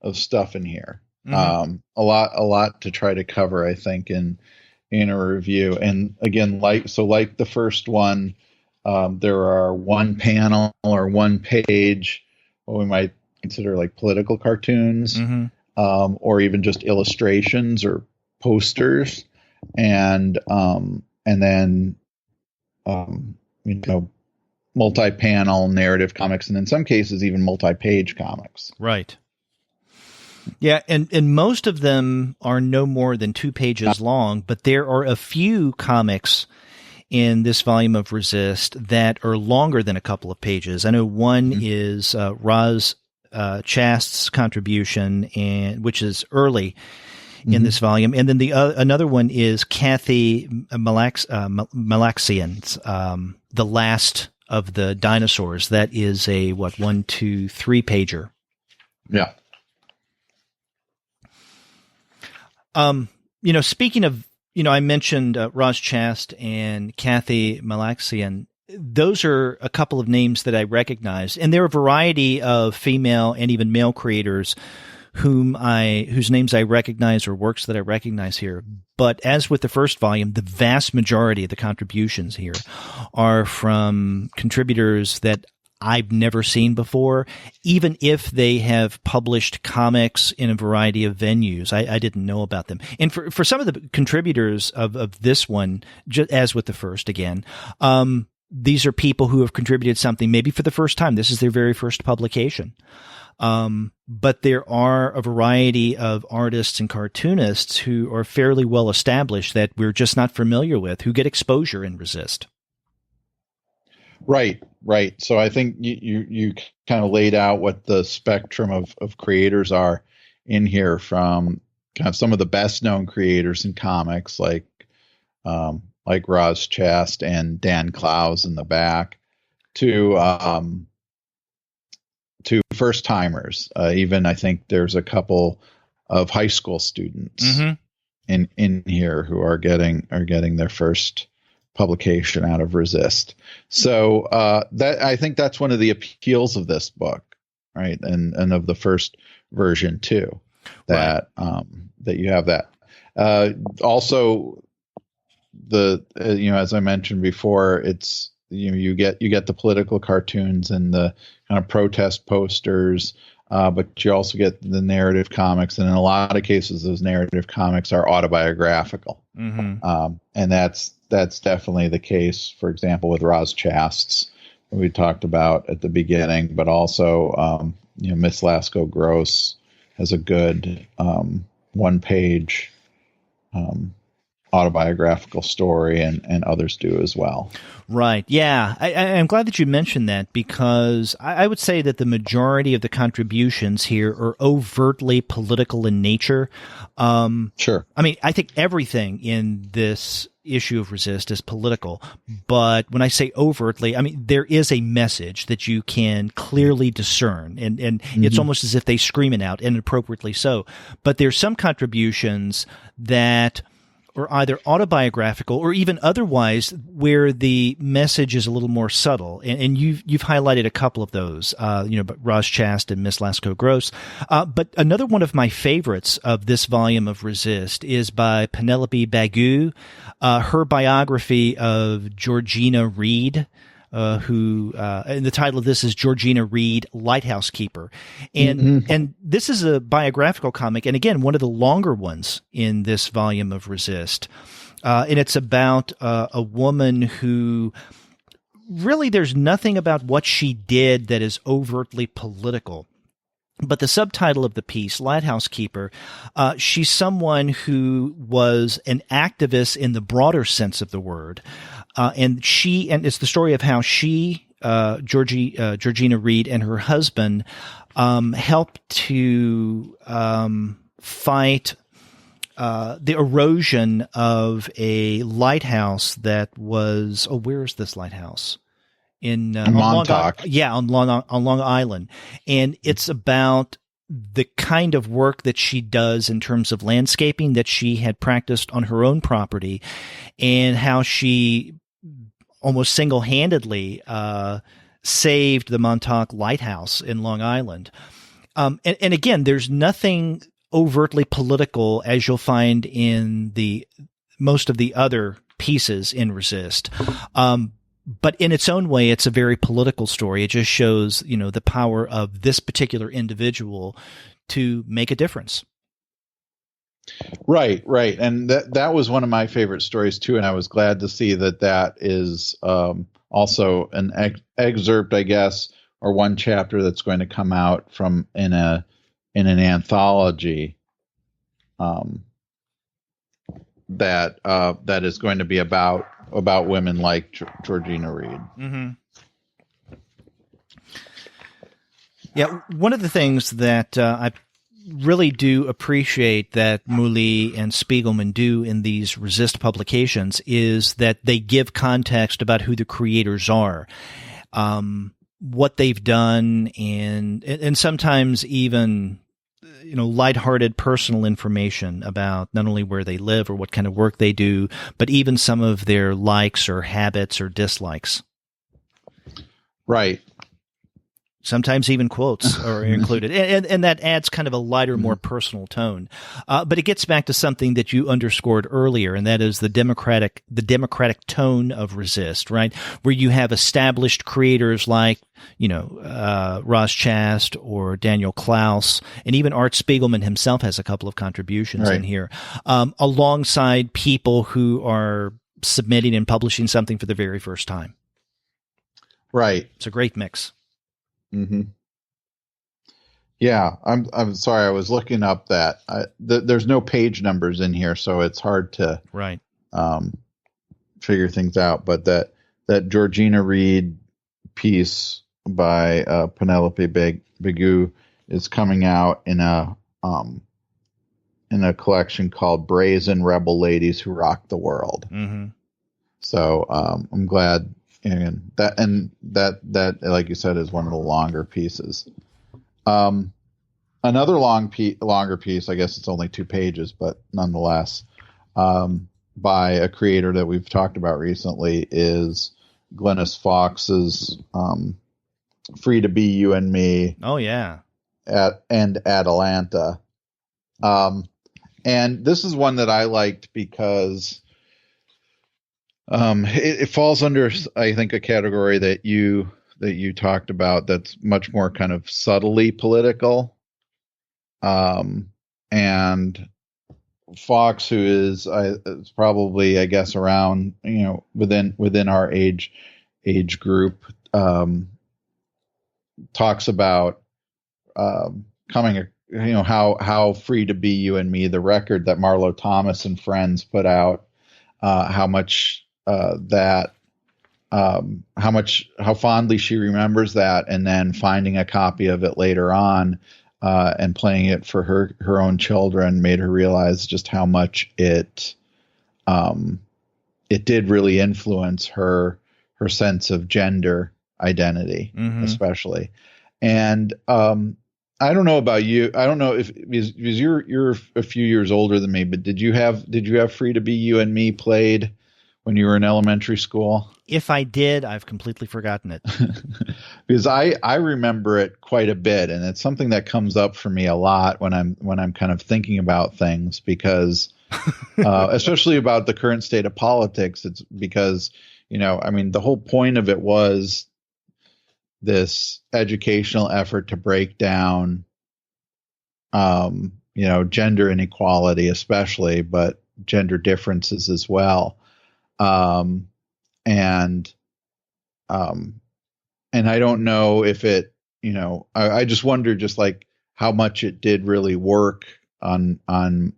of stuff in here. Mm-hmm. A lot to try to cover, I think, in a review. And again, like the first one, there are 1 panel or 1 page, what we might consider like political cartoons, mm-hmm. Or even just illustrations or posters, and then multi-panel narrative comics, and in some cases even multi-page comics. Right. Yeah, and most of them are no more than 2 pages long, but there are a few comics in this volume of Resist that are longer than a couple of pages. I know one mm-hmm. is Roz Chast's contribution, which is early in mm-hmm. this volume, and then another one is Cathy Malkasian's The Last of the Dinosaurs. That is a 1, 2, 3 pager. Yeah. Speaking of, I mentioned Roz Chast and Cathy Malkasian. Those are a couple of names that I recognize, and there are a variety of female and even male creators whose names I recognize or works that I recognize here. But as with the first volume, the vast majority of the contributions here are from contributors that I've never seen before, even if they have published comics in a variety of venues. I didn't know about them. And for some of the contributors of this one, just as with the first again, these are people who have contributed something maybe for the first time. This is their very first publication. But there are a variety of artists and cartoonists who are fairly well established that we're just not familiar with, who get exposure in Resist. Right. So I think you kind of laid out what the spectrum of creators are in here, from kind of some of the best known creators in comics, like Roz Chast and Dan Clowes in the back, to first timers. Even I think there's a couple of high school students in here who are getting their first publication out of Resist. So that, I think that's one of the appeals of this book, right? And of the first version too, that that you have that. Also, as I mentioned before, it's you get the political cartoons and the kind of protest posters, but you also get the narrative comics, and in a lot of cases, those narrative comics are autobiographical, and that's definitely the case. For example, with Roz Chast's, we talked about at the beginning, but also Miss Lasko-Gross has a good one-page autobiographical story, and others do as well. Right. Yeah. I'm glad that you mentioned that, because I would say that the majority of the contributions here are overtly political in nature. Sure. I mean, I think everything in this issue of Resist is political, but when I say overtly, I mean, there is a message that you can clearly discern, and it's almost as if they scream it out, and appropriately so. But there's some contributions that or either autobiographical or even otherwise, where the message is a little more subtle. And you've highlighted a couple of those, Roz Chast and Miss Lasko-Gross. But another one of my favorites of this volume of Resist is by Pénélope Bagieu, her biography of Georgina Reed, and the title of this is Georgina Reed, Lighthouse Keeper. And this is a biographical comic, and again, one of the longer ones in this volume of Resist. And it's about a woman who really, there's nothing about what she did that is overtly political. But the subtitle of the piece, Lighthouse Keeper, she's someone who was an activist in the broader sense of the word. And it's the story of how she, Georgina Reed, and her husband helped to fight the erosion of a lighthouse that was, where is this lighthouse? In Montauk. On Long Island. And it's about the kind of work that she does in terms of landscaping that she had practiced on her own property, and how she almost single-handedly saved the Montauk Lighthouse in Long Island. And again, there's nothing overtly political, as you'll find in most of the other pieces in Resist. But in its own way, it's a very political story. It just shows, the power of this particular individual to make a difference. Right. And that was one of my favorite stories too. And I was glad to see that is also an excerpt, I guess, or one chapter that's going to come out from in an anthology that is going to be about women like Georgina Reed. Mm-hmm. Yeah, one of the things that I really do appreciate that Mouly and Spiegelman do in these Resist publications is that they give context about who the creators are, what they've done, and sometimes even lighthearted personal information about not only where they live or what kind of work they do, but even some of their likes or habits or dislikes. Right. Sometimes even quotes are included, and that adds kind of a lighter, more personal tone. But it gets back to something that you underscored earlier, and that is the democratic tone of Resist, right? Where you have established creators like, Roz Chast or Daniel Clowes, and even Art Spiegelman himself has a couple of contributions in here, alongside people who are submitting and publishing something for the very first time. Right. It's a great mix. Mm-hmm. Yeah, I'm sorry. I was looking up that there's no page numbers in here, so it's hard to figure things out. But that Georgina Reed piece by Pénélope Bagieu is coming out in a collection called Brazen Rebel Ladies Who Rock the World. Mm-hmm. So I'm glad, and that like you said is one of the longer pieces. Another longer piece, I guess it's only 2 pages, but nonetheless, by a creator that we've talked about recently is Glynnis Fawkes' Free to Be You and Me. Oh yeah. And Atalanta. And this is one that I liked because it falls under, I think, a category that you talked about that's much more kind of subtly political. And Fawkes, who is probably, I guess, around, within our age group, talks about how Free to Be You and Me, the record that Marlo Thomas and friends put out, how fondly she remembers that, and then finding a copy of it later on and playing it for her own children made her realize just how much it did really influence her sense of gender identity, especially. And I don't know about you. I don't know if because you're a few years older than me, but did you have Free to Be You and Me played when you were in elementary school? If I did, I've completely forgotten it. Because I remember it quite a bit, and it's something that comes up for me a lot when I'm kind of thinking about things, because especially about the current state of politics. It's because, the whole point of it was this educational effort to break down, gender inequality, especially, but gender differences as well. And I don't know if it, I just wonder just like how much it did really work on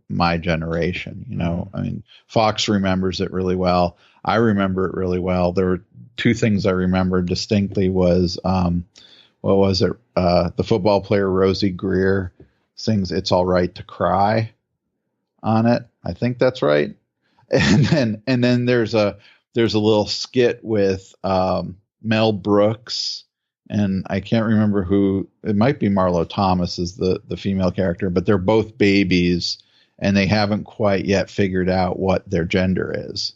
my generation. Fawkes remembers it really well. I remember it really well. There were 2 things I remember distinctly was, what was it? The football player Rosie Greer sings "It's All Right to Cry" on it. I think that's right. And then there's a little skit with Mel Brooks, and I can't remember who. It might be Marlo Thomas is the female character, but they're both babies, and they haven't quite yet figured out what their gender is.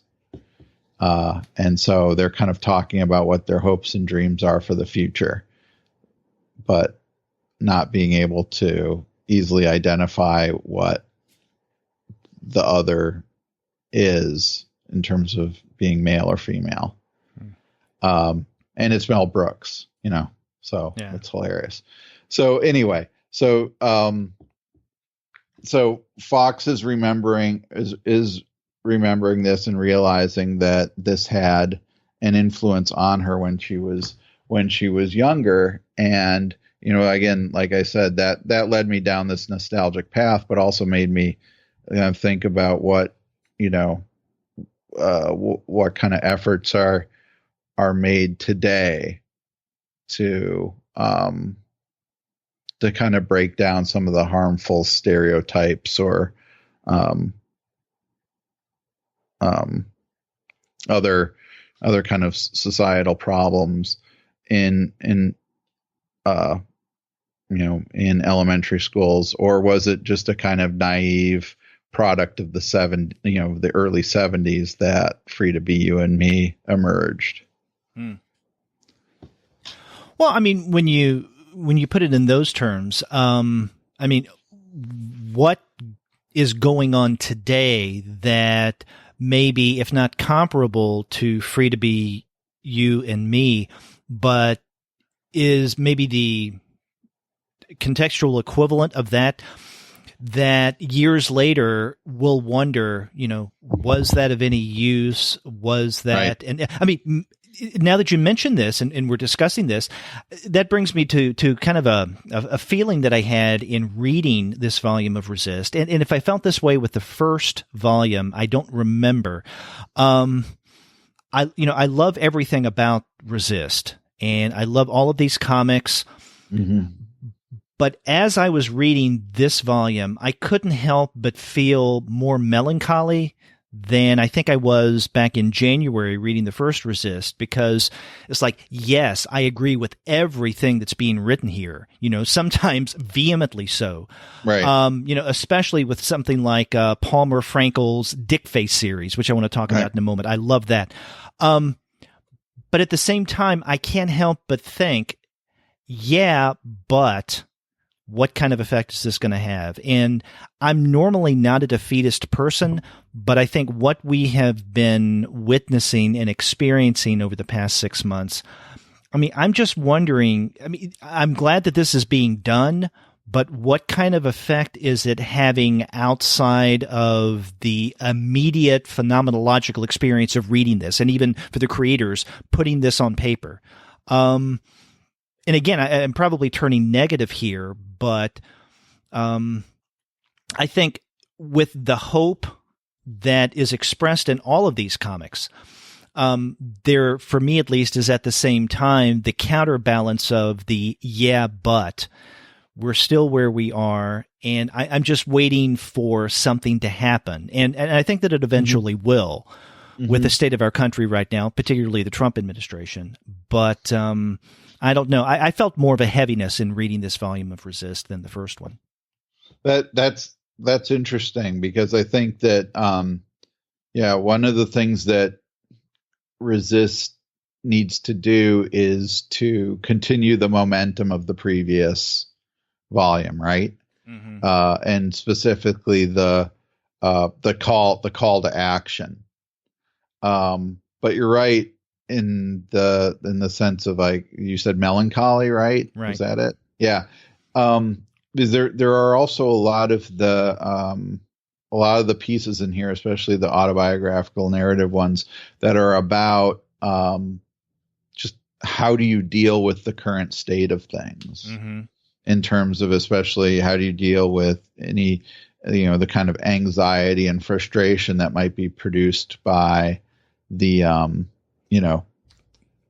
And so they're kind of talking about what their hopes and dreams are for the future, but not being able to easily identify what the other is in terms of being male or female. And it's Mel Brooks, so yeah. It's hilarious. So anyway, so Fawkes is remembering this and realizing that this had an influence on her when she was younger. And, again, like I said, that led me down this nostalgic path, but also made me think about what kind of efforts are made today to kind of break down some of the harmful stereotypes or other kind of societal problems in elementary schools. Or was it just a kind of naive product of the early 70s that Free to Be You and Me emerged? Well, when you put it in those terms, what is going on today that maybe, if not comparable to Free to Be You and Me, but is maybe the contextual equivalent of that years later we'll wonder, was that of any use? Was that, right. And now that you mention this and we're discussing this, that brings me to kind of a feeling that I had in reading this volume of Resist. And if I felt this way with the first volume, I don't remember. I love everything about Resist. and I love all of these comics. Mm-hmm. But as I was reading this volume, I couldn't help but feel more melancholy than I think I was back in January reading the first Resist, because it's like, yes, I agree with everything that's being written here, sometimes vehemently so. Right. Especially with something like Palmer Frankel's Dick Face series, which I want to talk about in a moment. I love that. But at the same time, I can't help but think, yeah, but what kind of effect is this going to have? And I'm normally not a defeatist person, but I think what we have been witnessing and experiencing over the past 6 months, I'm just wondering, I'm glad that this is being done, but what kind of effect is it having outside of the immediate phenomenological experience of reading this, and even for the creators putting this on paper? And again, I'm probably turning negative here, but I think with the hope that is expressed in all of these comics, there, for me at least, is at the same time the counterbalance of the yeah, but we're still where we are, and I'm just waiting for something to happen. And I think that it eventually will with the state of our country right now, particularly the Trump administration. But I don't know. I felt more of a heaviness in reading this volume of Resist than the first one. That's interesting, because I think that one of the things that Resist needs to do is to continue the momentum of the previous volume, right? Mm-hmm. And specifically the call to action. But you're right in the sense of, like you said, melancholy, right? Right. Is that it? Yeah. Because there are also a lot of the pieces in here, especially the autobiographical narrative ones, that are about just how do you deal with the current state of things, in terms of, especially how do you deal with any, the kind of anxiety and frustration that might be produced by the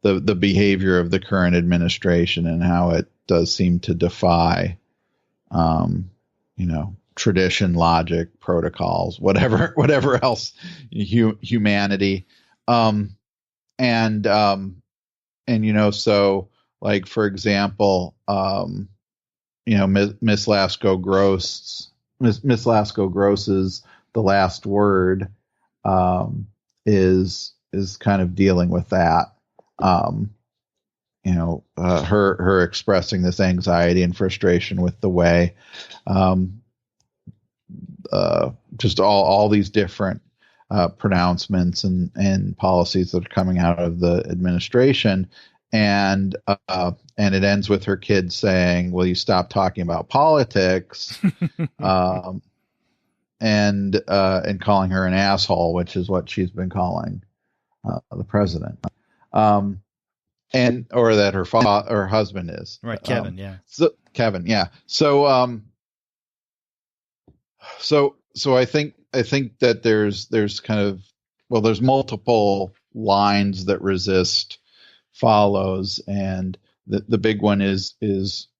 the behavior of the current administration, and how it does seem to defy, tradition, logic, protocols, whatever else, humanity. So, like, for example, Miss Lasko-Gross's The Last Word is kind of dealing with that. Her expressing this anxiety and frustration with the way, just all these different pronouncements and policies that are coming out of the administration, and it ends with her kids saying, "Will you stop talking about politics?" and calling her an asshole, which is what she's been calling the president, or that her husband is, right, Kevin. So Kevin, yeah. So I think that there's kind of, there's multiple lines that Resist follows, and the big one is,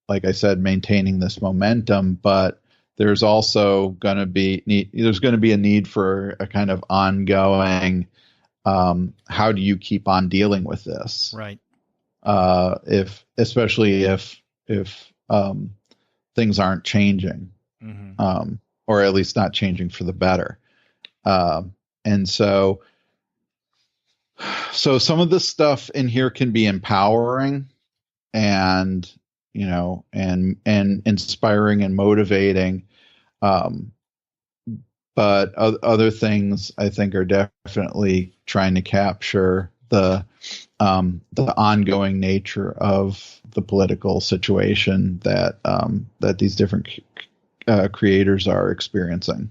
like I said, maintaining this momentum, but there's also going to be a need for a kind of ongoing, how do you keep on dealing with this? Right. Especially if things aren't changing, or at least not changing for the better. And so some of this stuff in here can be empowering and inspiring and motivating. But other things, I think, are definitely trying to capture the ongoing nature of the political situation that these different creators are experiencing.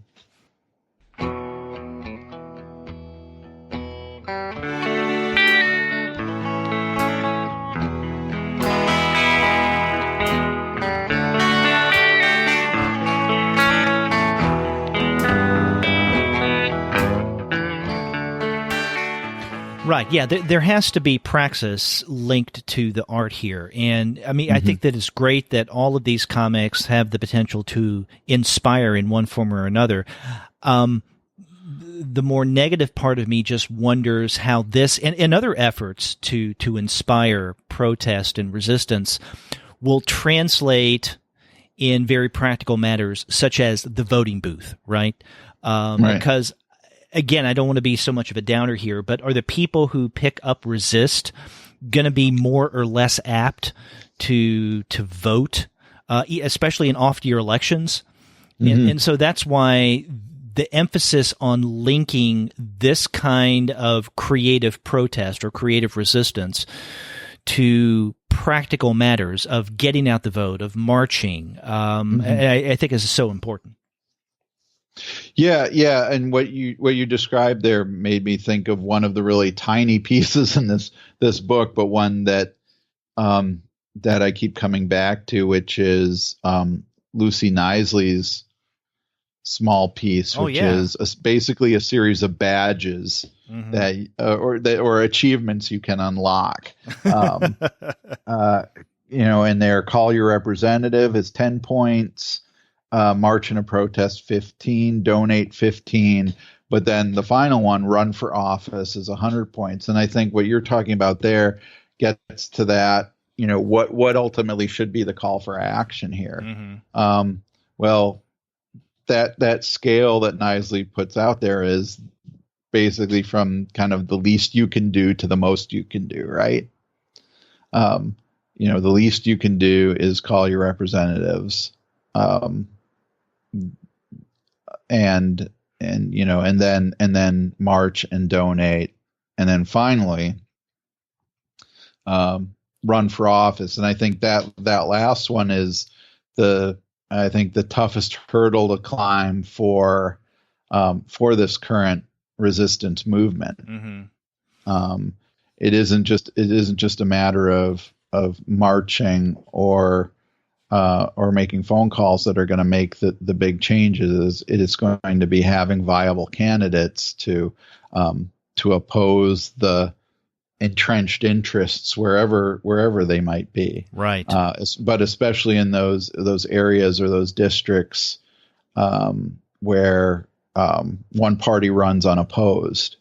Right. Yeah. There has to be praxis linked to the art here. And I mean, I think that it's great that all of these comics have the potential to inspire in one form or another. The more negative part of me just wonders how this and other efforts to inspire protest and resistance will translate in very practical matters, such as the voting booth, right? Because, again, I don't want to be so much of a downer here, but are the people who pick up resist going to be more or less apt to vote, especially in off-year elections? And so that's why the emphasis on linking this kind of creative protest or creative resistance to practical matters of getting out the vote, of marching, I think is so important. Yeah, and what you described there made me think of one of the really tiny pieces in this book, but one that I keep coming back to, which is Lucy Knisley's small piece, which is basically a series of badges that or achievements you can unlock. And their call your representative is 10 points, march in a protest 15, donate 15, but then the final one, run for office, is 100 points. And I think what you're talking about there gets to that, what ultimately should be the call for action here. Well, that scale that Knisley puts out there is basically from kind of the least you can do to the most you can do, right? The least you can do is call your representatives, and then march and donate, and then finally run for office. And I think that last one is the toughest hurdle to climb for this current resistance movement. It isn't just a matter of marching or making phone calls that are going to make the big changes. It is going to be having viable candidates to oppose the entrenched interests wherever they might be. Right. But especially in those areas or those districts where one party runs unopposed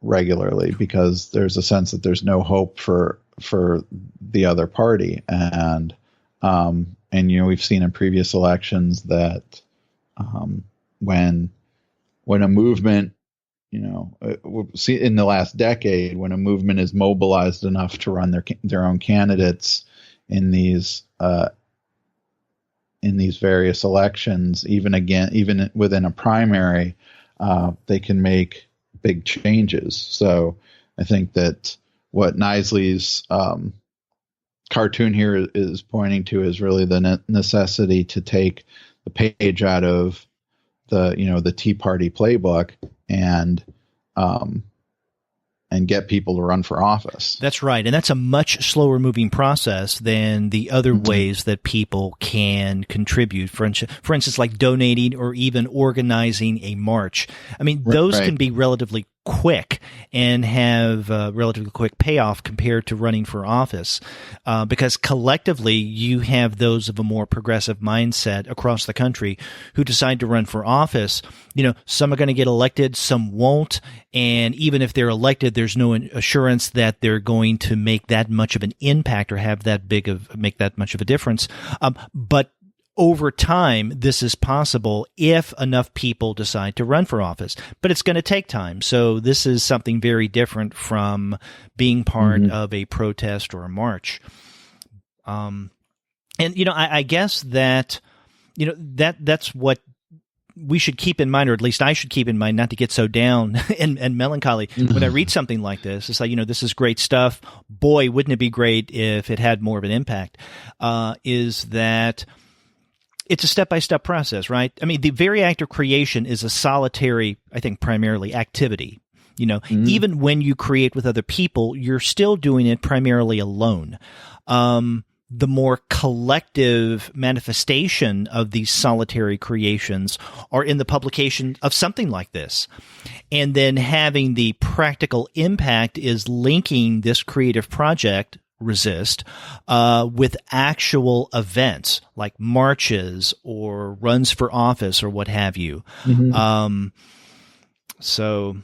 regularly, because there's a sense that there's no hope for the other party. And we've seen in previous elections that when a movement, see in the last decade, when a movement is mobilized enough to run their own candidates in these various elections, even within a primary, they can make big changes. So I think that what Knisley's cartoon here is pointing to is really the necessity to take the page out of the Tea Party playbook and get people to run for office. That's right. And that's a much slower moving process than the other ways that people can contribute. For instance, like donating or even organizing a march. I mean, those can be relatively quick and have a relatively quick payoff compared to running for office, because collectively you have those of a more progressive mindset across the country who decide to run for office. Some are going to get elected, some won't, and even if they're elected, there's no assurance that they're going to make that much of an impact or make that much of a difference. But over time, this is possible if enough people decide to run for office. But it's going to take time. So this is something very different from being part of a protest or a march. I guess that, that's what we should keep in mind, or at least I should keep in mind, not to get so down and melancholy when I read something like this. It's like, this is great stuff. Boy, wouldn't it be great if it had more of an impact, is that it's a step-by-step process, right? I mean, the very act of creation is a solitary, I think, primarily activity. Even when you create with other people, you're still doing it primarily alone. the more collective manifestation of these solitary creations are in the publication of something like this. And then having the practical impact is linking this creative project, Resist, with actual events like marches or runs for office or what have you. So,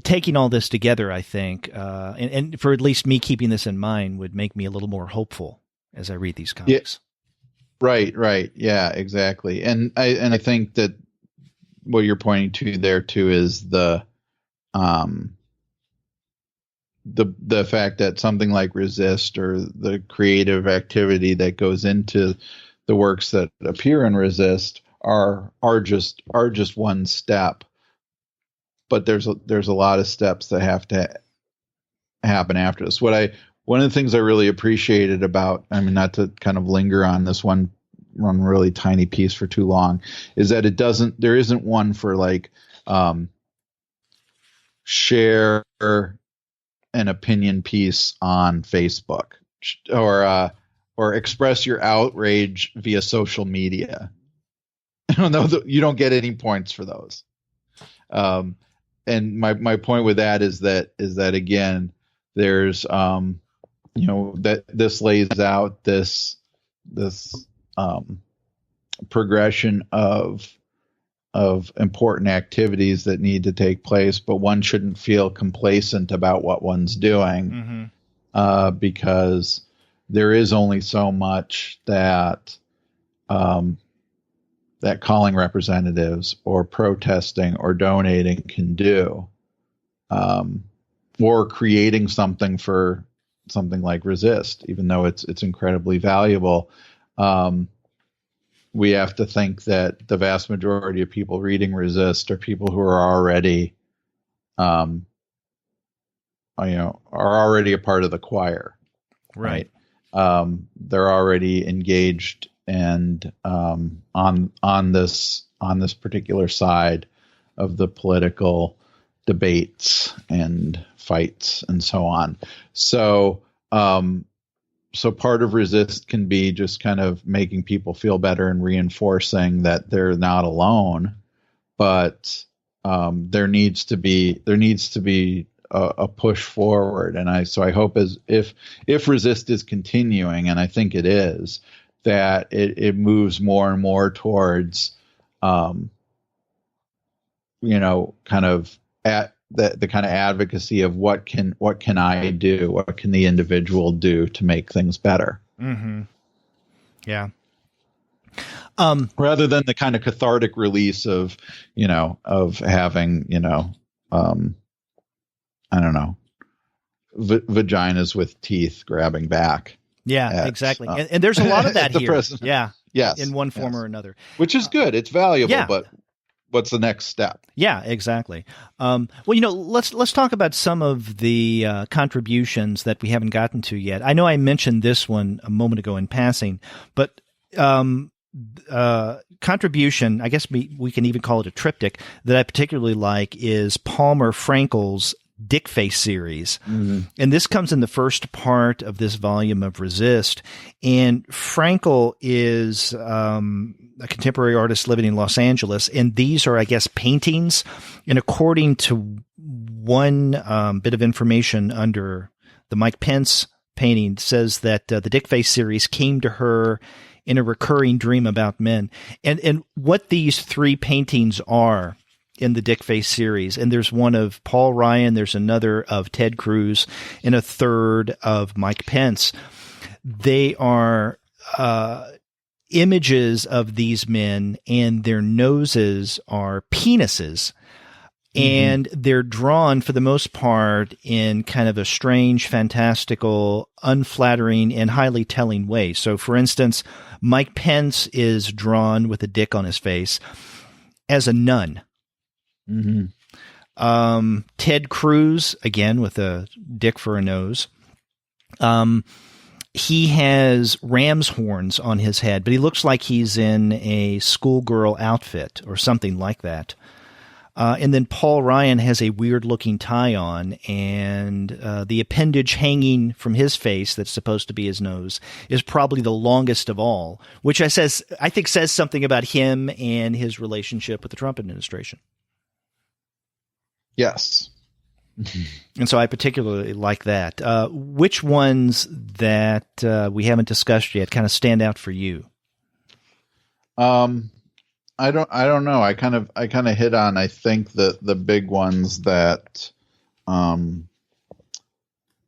taking all this together, I think, and for at least me keeping this in mind would make me a little more hopeful as I read these comics. Yeah. Right. Yeah, exactly. And I think that what you're pointing to there too is the fact that something like Resist or the creative activity that goes into the works that appear in Resist are just one step. But there's a lot of steps that have to happen after this. One of the things I really appreciated about, not to kind of linger on this one really tiny piece for too long, is that there isn't one for like share an opinion piece on Facebook or express your outrage via social media. You don't get any points for those. And my point with that is that again, there's that this lays out this progression of important activities that need to take place, but one shouldn't feel complacent about what one's doing, because there is only so much that that calling representatives or protesting or donating can do, or creating something for something like Resist, even though it's incredibly valuable. We have to think that the vast majority of people reading Resist are people who are already, are already a part of the choir, right? They're already engaged and on this particular side of the political debates and fights and so on. So part of Resist can be just kind of making people feel better and reinforcing that they're not alone, but there needs to be a push forward. And I hope if Resist is continuing, and I think it is, that it moves more and more towards, kind of at the kind of advocacy of what can I do? What can the individual do to make things better? Yeah. Rather than the kind of cathartic release of having, I don't know, vaginas with teeth grabbing back. Yeah, exactly. And there's a lot of that here. President. Yeah. Yes. In one form or another. Which is good. It's valuable, but what's the next step? Yeah, exactly. Let's talk about some of the contributions that we haven't gotten to yet. I know I mentioned this one a moment ago in passing, but contribution, I guess we can even call it a triptych, that I particularly like is Palmer Frankel's Dick Face series. And this comes in the first part of this volume of Resist. And Frankel is a contemporary artist living in Los Angeles. And these are, I guess, paintings. And according to one bit of information under the Mike Pence painting, says that the Dick Face series came to her in a recurring dream about men. And what these three paintings are in the Dick Face series, and there's one of Paul Ryan, there's another of Ted Cruz, and a third of Mike Pence. They are images of these men, and their noses are penises, and they're drawn for the most part in kind of a strange, fantastical, unflattering, and highly telling way. So, for instance, Mike Pence is drawn with a dick on his face as a nun. Ted Cruz, again, with a dick for a nose. He has ram's horns on his head, but he looks like he's in a schoolgirl outfit or something like that. And then Paul Ryan has a weird-looking tie on, and the appendage hanging from his face that's supposed to be his nose is probably the longest of all, which I think says something about him and his relationship with the Trump administration. Yes. And so I particularly like that. Which ones that we haven't discussed yet kind of stand out for you? I don't know. I kind of hit on, I think, the big ones that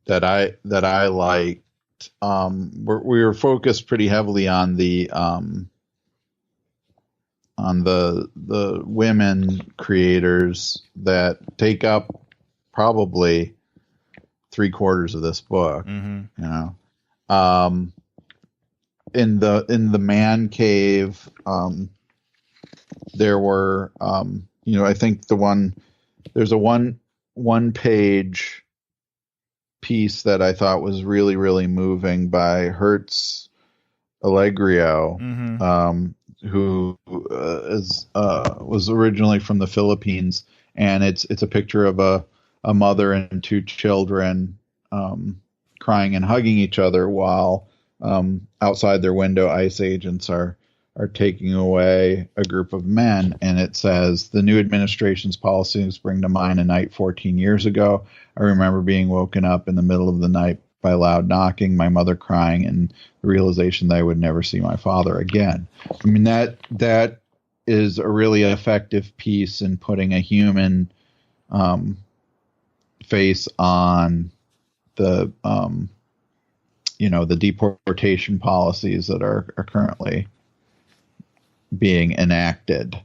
I liked. We were focused pretty heavily on the women creators that take up probably 3/4 of this book. Mm-hmm. You know, in the man cave. There were, I think there's a one page piece that I thought was really, really moving by Hertz Allegrio, mm-hmm. Who was originally from the Philippines, and it's a picture of a mother and two children crying and hugging each other while outside their window ICE agents are taking away a group of men. And it says, the new administration's policies bring to mind a night 14 years ago. I remember being woken up in the middle of the night by loud knocking, my mother crying, and the realization that I would never see my father again. I mean, that is a really effective piece in putting a human face on the, the deportation policies that are currently being enacted.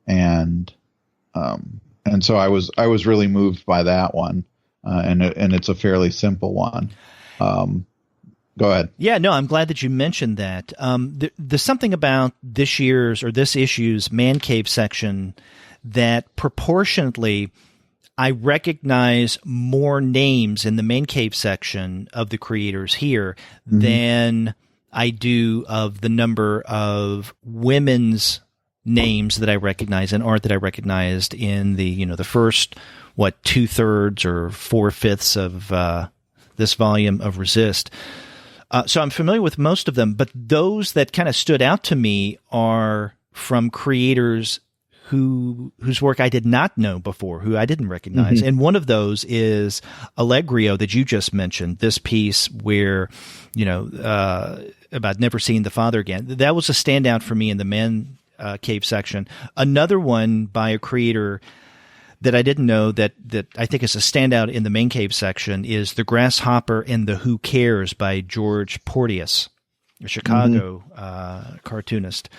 And so I was really moved by that one. And it's a fairly simple one. Go ahead. Yeah, no, I'm glad that you mentioned that. There's something about this issue's Man Cave section that proportionately I recognize more names in the Man Cave section of the creators here mm-hmm. than I do of the number of women's names that I recognize and art that I recognized in the first 2/3 or 4/5 of this volume of Resist. So I'm familiar with most of them, but those that kind of stood out to me are from creators whose work I did not know before, who I didn't recognize. Mm-hmm. And one of those is Allegrio that you just mentioned, this piece where, about never seeing the father again. That was a standout for me in the Man Cave section. Another one by a creator that I didn't know that I think is a standout in the Man Cave section is The Grasshopper and the Who Cares by George Porteous, a Chicago mm-hmm. Cartoonist.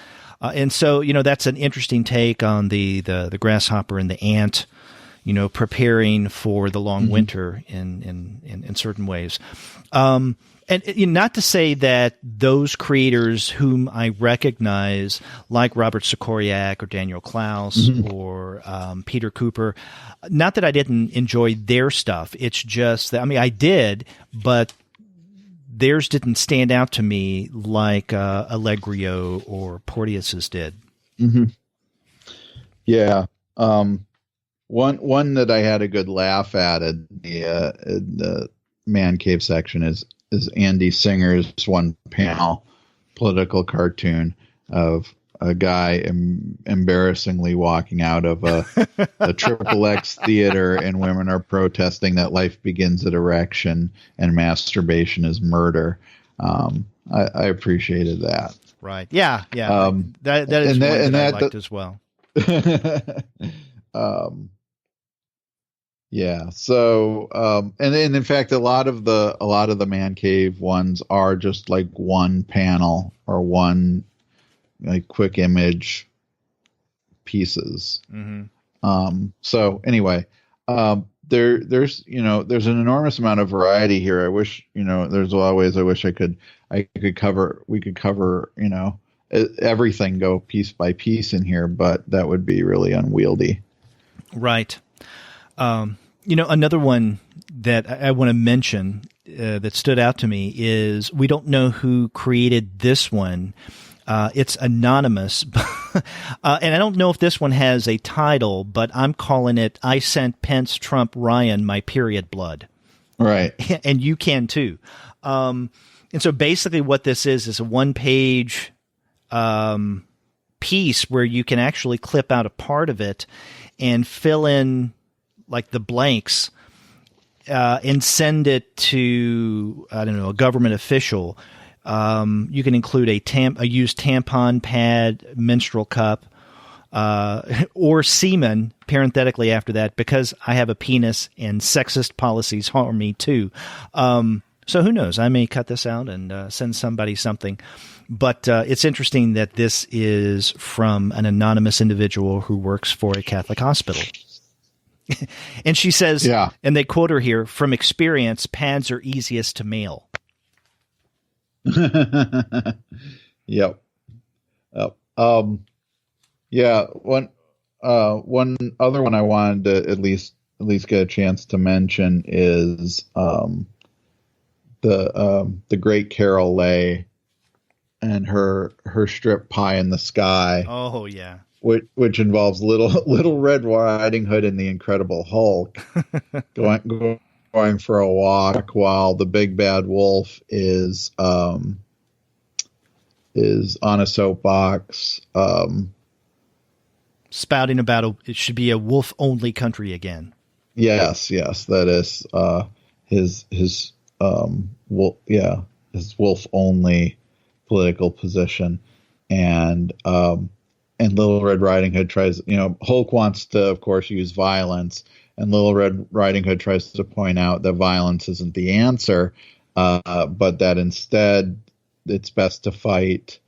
And so, that's an interesting take on the grasshopper and the ant, preparing for the long mm-hmm. winter in certain ways. And not to say that those creators whom I recognize, like Robert Sikoriak or Daniel Klaus mm-hmm. or Peter Cooper, not that I didn't enjoy their stuff. It's just that, I did, but theirs didn't stand out to me like Allegrio or Porteous's did. Mm-hmm. Yeah. One that I had a good laugh at in the Man Cave section is Andy Singer's one panel political cartoon of a guy embarrassingly walking out of a XXX theater, and women are protesting that life begins at erection and masturbation is murder. I appreciated that. Right. Yeah. Yeah. That is one that I liked as well. Yeah. So, and in fact, a lot of the Man Cave ones are just like one panel or one like quick image pieces. Mm-hmm. So anyway, there's an enormous amount of variety here. I wish, there's a lot of ways I wish we could cover, everything, go piece by piece in here, but that would be really unwieldy. Right. Another one that I want to mention that stood out to me is we don't know who created this one. It's anonymous, And I don't know if this one has a title, but I'm calling it "I Sent Pence, Trump, Ryan My Period Blood." Right. And you can too. And so basically what this is a one-page piece where you can actually clip out a part of it and fill in like the blanks and send it to, I don't know, a government official. You can include a used tampon pad, menstrual cup, or semen, parenthetically after that, because I have a penis and sexist policies harm me too. So who knows? I may cut this out and send somebody something. But it's interesting that this is from an anonymous individual who works for a Catholic hospital. And she says, and they quote her here, "From experience, pads are easiest to mail." Yep. Yeah. One other one I wanted to at least get a chance to mention is the great Carol Leigh and her strip Pie in the Sky. Oh yeah. Which involves little Red Riding Hood and the Incredible Hulk going for a walk while the big bad wolf is on a soapbox, spouting about it should be a wolf only country again. Yes, that is his wolf only political position, and Little Red Riding Hood tries, Hulk wants to, of course, use violence, and Little Red Riding Hood tries to point out that violence isn't the answer, but that instead it's best to fight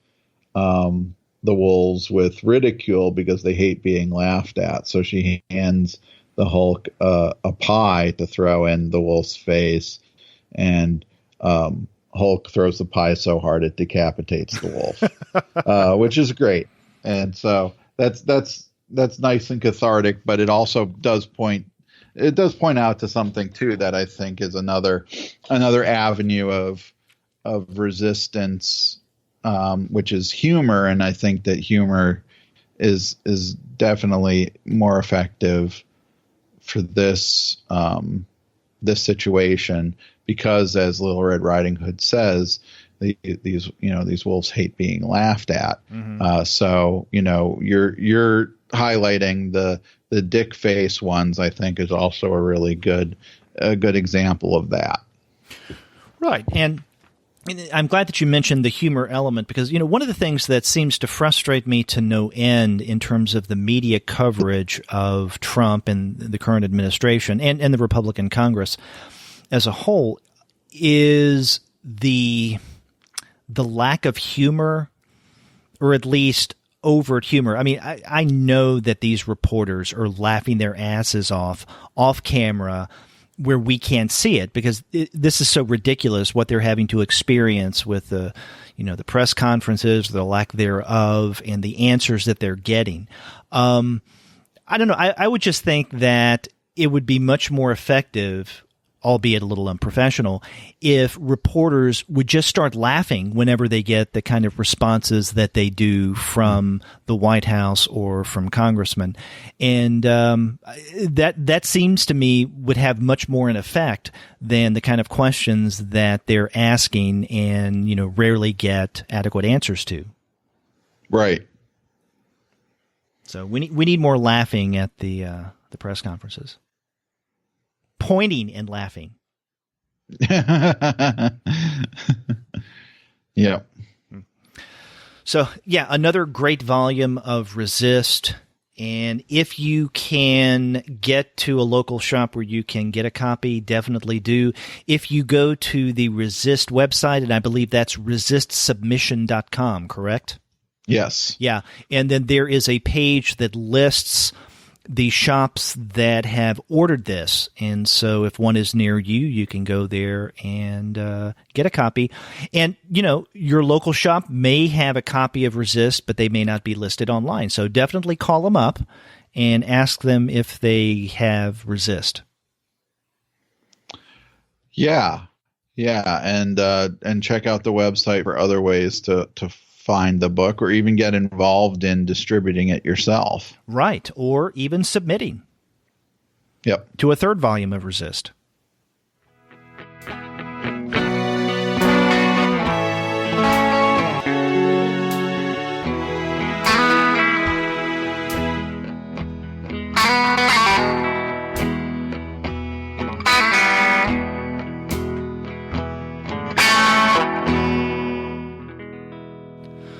the wolves with ridicule because they hate being laughed at. So she hands the Hulk a pie to throw in the wolf's face, and Hulk throws the pie so hard it decapitates the wolf, which is great. And so that's nice and cathartic, but it also does point out to something too that I think is another avenue of resistance, which is humor. And I think that humor is definitely more effective for this situation, because, as Little Red Riding Hood says, these wolves hate being laughed at. Mm-hmm. So you're highlighting the dick face ones. I think is also a really good example of that. Right. And I'm glad that you mentioned the humor element, because, one of the things that seems to frustrate me to no end in terms of the media coverage of Trump and the current administration and the Republican Congress as a whole is the lack of humor, or at least overt humor. I mean, I know that these reporters are laughing their asses off camera where we can't see it, because this is so ridiculous what they're having to experience with the press conferences, the lack thereof, and the answers that they're getting. I don't know. I would just think that it would be much more effective, albeit a little unprofessional, if reporters would just start laughing whenever they get the kind of responses that they do from the White House or from congressmen. And that seems to me would have much more an effect than the kind of questions that they're asking and, rarely get adequate answers to. Right. So we need more laughing at the press conferences. Pointing and laughing. Yeah. So, another great volume of Resist. And if you can get to a local shop where you can get a copy, definitely do. If you go to the Resist website, and I believe that's resistsubmission.com, correct? Yes. Yeah. And then there is a page that lists the shops that have ordered this. And so if one is near you, you can go there and get a copy. And, your local shop may have a copy of Resist, but they may not be listed online. So definitely call them up and ask them if they have Resist. Yeah. And check out the website for other ways to find the book or even get involved in distributing it yourself. Right, or even submitting. Yep. To a third volume of Resist.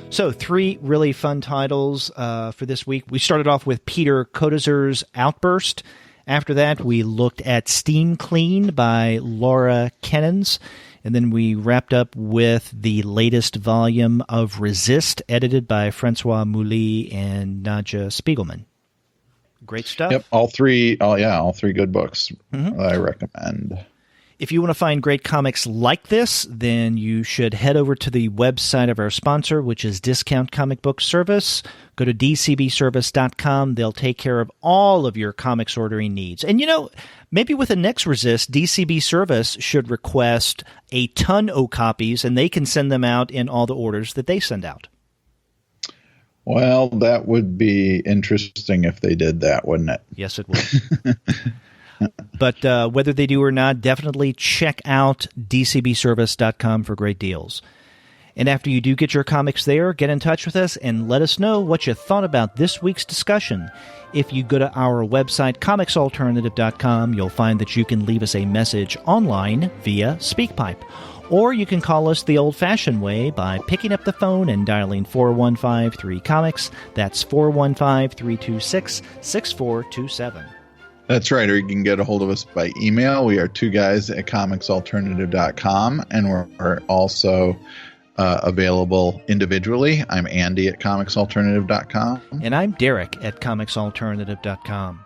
So 3 really fun titles for this week. We started off with Pieter Coudyzer's Outburst. After that, we looked at Steam Clean by Laura Ķeniņš. And then we wrapped up with the latest volume of Resist, edited by Françoise Mouly and Nadja Spiegelman. Great stuff. Yep, all three good books I recommend. If you want to find great comics like this, then you should head over to the website of our sponsor, which is Discount Comic Book Service. Go to dcbservice.com. They'll take care of all of your comics ordering needs. And, maybe with the next Resist, DCB Service should request a ton of copies, and they can send them out in all the orders that they send out. Well, that would be interesting if they did that, wouldn't it? Yes, it would. But whether they do or not, definitely check out dcbservice.com for great deals. And after you do get your comics there, get in touch with us and let us know what you thought about this week's discussion. If you go to our website, comicsalternative.com, you'll find that you can leave us a message online via SpeakPipe. Or you can call us the old-fashioned way by picking up the phone and dialing 415-3-COMICS. That's 415-326-6427. That's right, or you can get a hold of us by email. We are 2guys@comicsalternative.com, and we're also available individually. I'm Andy at comicsalternative.com. And I'm Derek at comicsalternative.com.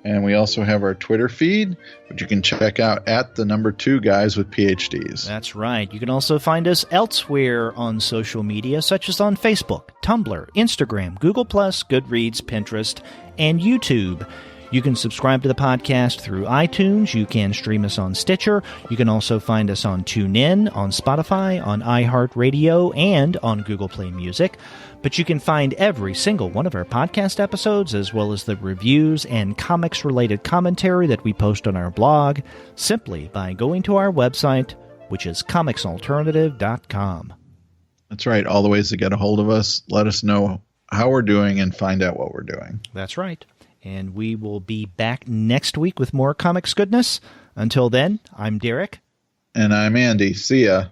And we also have our Twitter feed, which you can check out at the number 2 guys with PhDs. That's right. You can also find us elsewhere on social media, such as on Facebook, Tumblr, Instagram, Google+, Goodreads, Pinterest, and YouTube. You can subscribe to the podcast through iTunes. You can stream us on Stitcher. You can also find us on TuneIn, on Spotify, on iHeartRadio, and on Google Play Music. But you can find every single one of our podcast episodes, as well as the reviews and comics-related commentary that we post on our blog, simply by going to our website, which is comicsalternative.com. That's right. All the ways to get a hold of us. Let us know how we're doing and find out what we're doing. That's right. And we will be back next week with more comics goodness. Until then, I'm Derek. And I'm Andy. See ya.